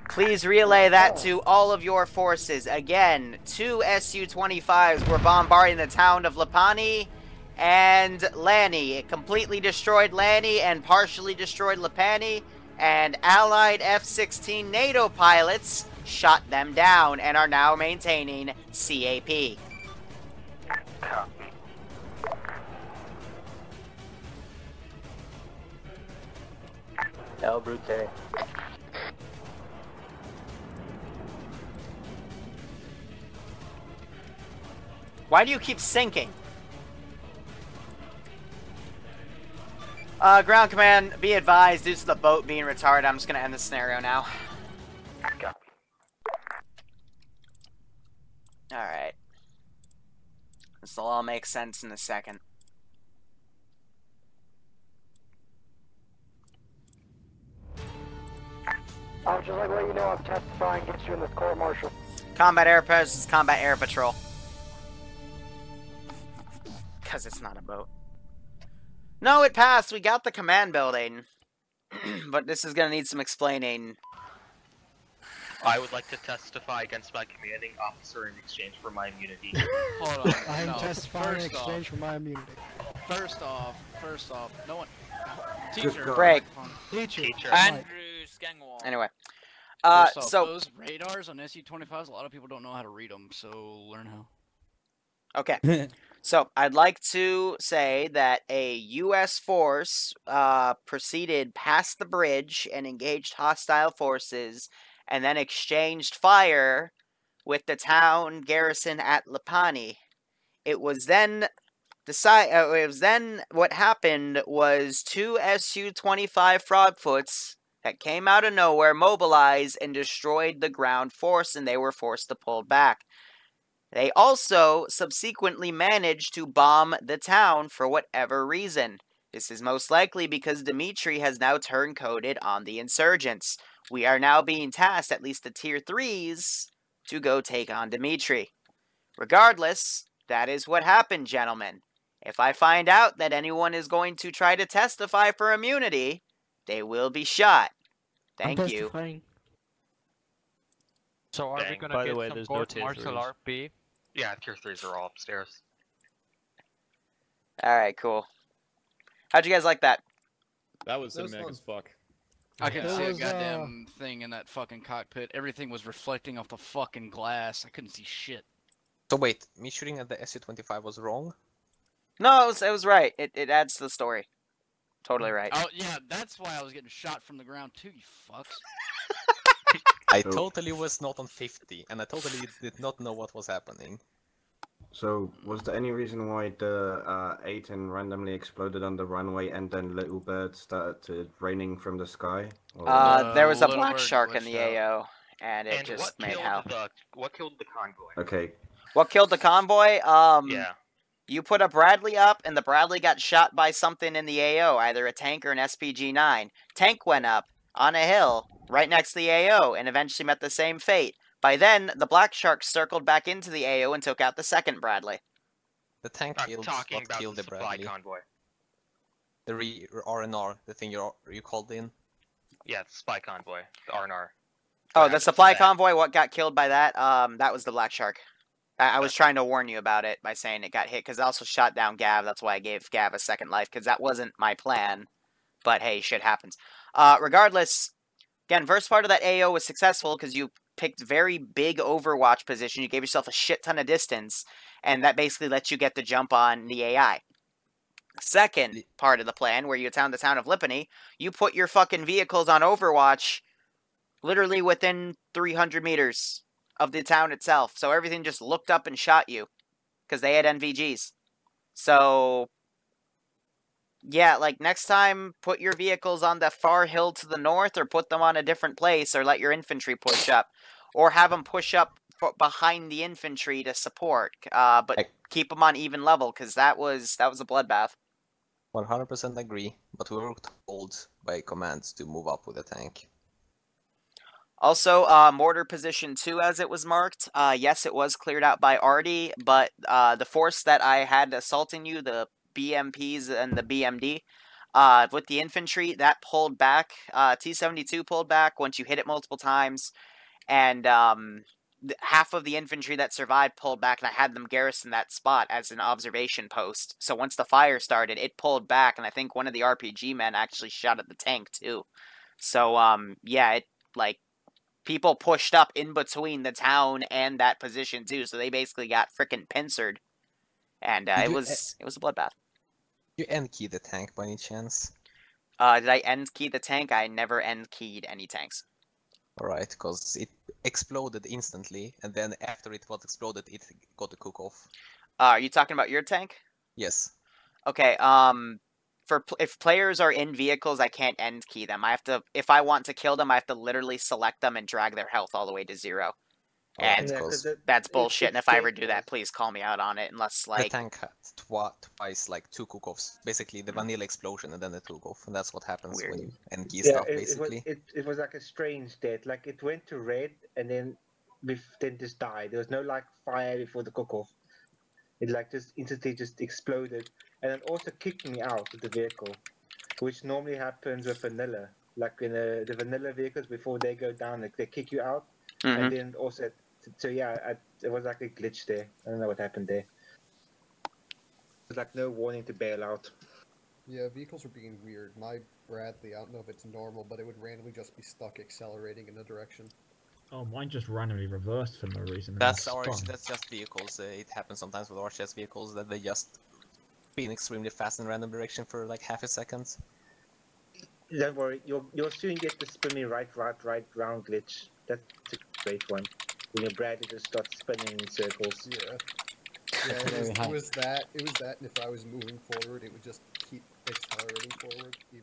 Please relay that to all of your forces. Again, 2 Su-25s were bombarding the town of Lapani and Lani. It completely destroyed Lani and partially destroyed Lapani, and Allied F-16 NATO pilots shot them down and are now maintaining CAP. El Brute. Why do you keep sinking? Ground command, be advised, due to the boat being retarded, I'm just gonna end the scenario now. Alright. This will all make sense in a second. I would just like to let you know I'm testifying against you in this court-martial. Combat Air Patrol is Combat Air Patrol. Because it's not a boat. No, it passed. We got the command building. But this is going to need some explaining. I would like to testify against my commanding officer in exchange for my immunity. Hold on. I am testifying in exchange for my immunity. First off, no one. Teacher. Greg. Teacher. Andrew Skangwall. Anyway. First off, So. those radars on Su-25s, a lot of people don't know how to read them, so learn how. Okay. So, I'd like to say that a U.S. force proceeded past the bridge and engaged hostile forces, and then exchanged fire with the town garrison at Lapani. It was then what happened was 2 Su-25 Frogfoots that came out of nowhere, mobilized, and destroyed the ground force, and they were forced to pull back. They also subsequently managed to bomb the town for whatever reason. This is most likely because Dimitri has now turncoated on the insurgents. We are now being tasked, at least the tier 3s, to go take on Dimitri. Regardless, that is what happened, gentlemen. If I find out that anyone is going to try to testify for immunity, they will be shot. Thank you. So are we gonna get some court-martial RP? Yeah, tier 3s are all upstairs. Alright, cool. How'd you guys like that? That was cinematic as fuck. I could see a goddamn thing in that fucking cockpit. Everything was reflecting off the fucking glass. I couldn't see shit. So wait, me shooting at the Su-25 was wrong? No, it was right. It adds to the story. Totally right. Oh, yeah, that's why I was getting shot from the ground too, you fucks. I totally was not on 50, and I totally did not know what was happening. So, was there any reason why the A10 randomly exploded on the runway and then Little Bird started raining from the sky? Or... there was a black shark in the AO, and it just made hell. What killed the convoy? Okay. What killed the convoy? Yeah. You put a Bradley up, and the Bradley got shot by something in the AO, either a tank or an SPG-9. Tank went up on a hill right next to the AO, and eventually met the same fate. By then, the Black Shark circled back into the AO and took out the second Bradley. The tank killed what killed the Bradley. Convoy. The RNR, the thing you called in. Yeah, the spy convoy, the RNR. Oh, the supply convoy, what got killed by that? That was the Black Shark. I was trying to warn you about it by saying it got hit, because I also shot down Gav. That's why I gave Gav a second life, because that wasn't my plan. But hey, shit happens. Regardless, again, first part of that AO was successful, because you picked very big overwatch position. You gave yourself a shit ton of distance, and that basically lets you get the jump on the AI. Second part of the plan, where you found the town of Lipany, you put your fucking vehicles on overwatch literally within 300 meters of the town itself. So everything just looked up and shot you, because they had NVGs. So, yeah, like, next time, put your vehicles on the far hill to the north, or put them on a different place, or let your infantry push up. Or have them push up behind the infantry to support, but keep them on even level, because that was a bloodbath. 100% agree, but we were told by commands to move up with the tank. Also, mortar position 2, as it was marked. Yes, it was cleared out by Artie, but the force that I had assaulting you, the BMPs and the BMD, with the infantry, that pulled back. T-72 pulled back once you hit it multiple times, and half of the infantry that survived pulled back, and I had them garrison that spot as an observation post. So once the fire started, it pulled back, and I think one of the RPG men actually shot at the tank, too. So, yeah, it, like, people pushed up in between the town and that position, too, so they basically got frickin' pincered. And it was a bloodbath. Did you end-key the tank by any chance? Did I end-key the tank? I never end-keyed any tanks. Alright, because it exploded instantly, and then after it was exploded, it got a cook-off. Are you talking about your tank? Yes. Okay, if players are in vehicles, I can't end key them. I have to, if I want to kill them, I have to literally select them and drag their health all the way to 0. And that's bullshit, and if I ever do that, please call me out on it, unless, like... The tank had twice, like, 2 cook-offs. Basically, the vanilla explosion and then the cook-off, and that's what happens when you end key stuff, basically. It was like a strange death. Like, it went to red, and then just died. There was no, like, fire before the cook-off. It, like, just instantly just exploded. And then also kicked me out of the vehicle, which normally happens with vanilla. Like, in the vanilla vehicles, before they go down, like, they kick you out. And then also... So yeah, it was like a glitch there. I don't know what happened there. There's like no warning to bail out. Yeah, vehicles were being weird. My Bradley, I don't know if it's normal, but it would randomly just be stuck accelerating in a direction. Oh, mine just randomly reversed for no reason. That's just vehicles. It happens sometimes with RCS vehicles that they just spin extremely fast in random direction for like half a second. Don't worry, you'll soon get the spinning right round glitch. That's a great one. When your Bradley just starts spinning in circles. Yeah. Yeah, it was that, and if I was moving forward, it would just keep accelerating forward, even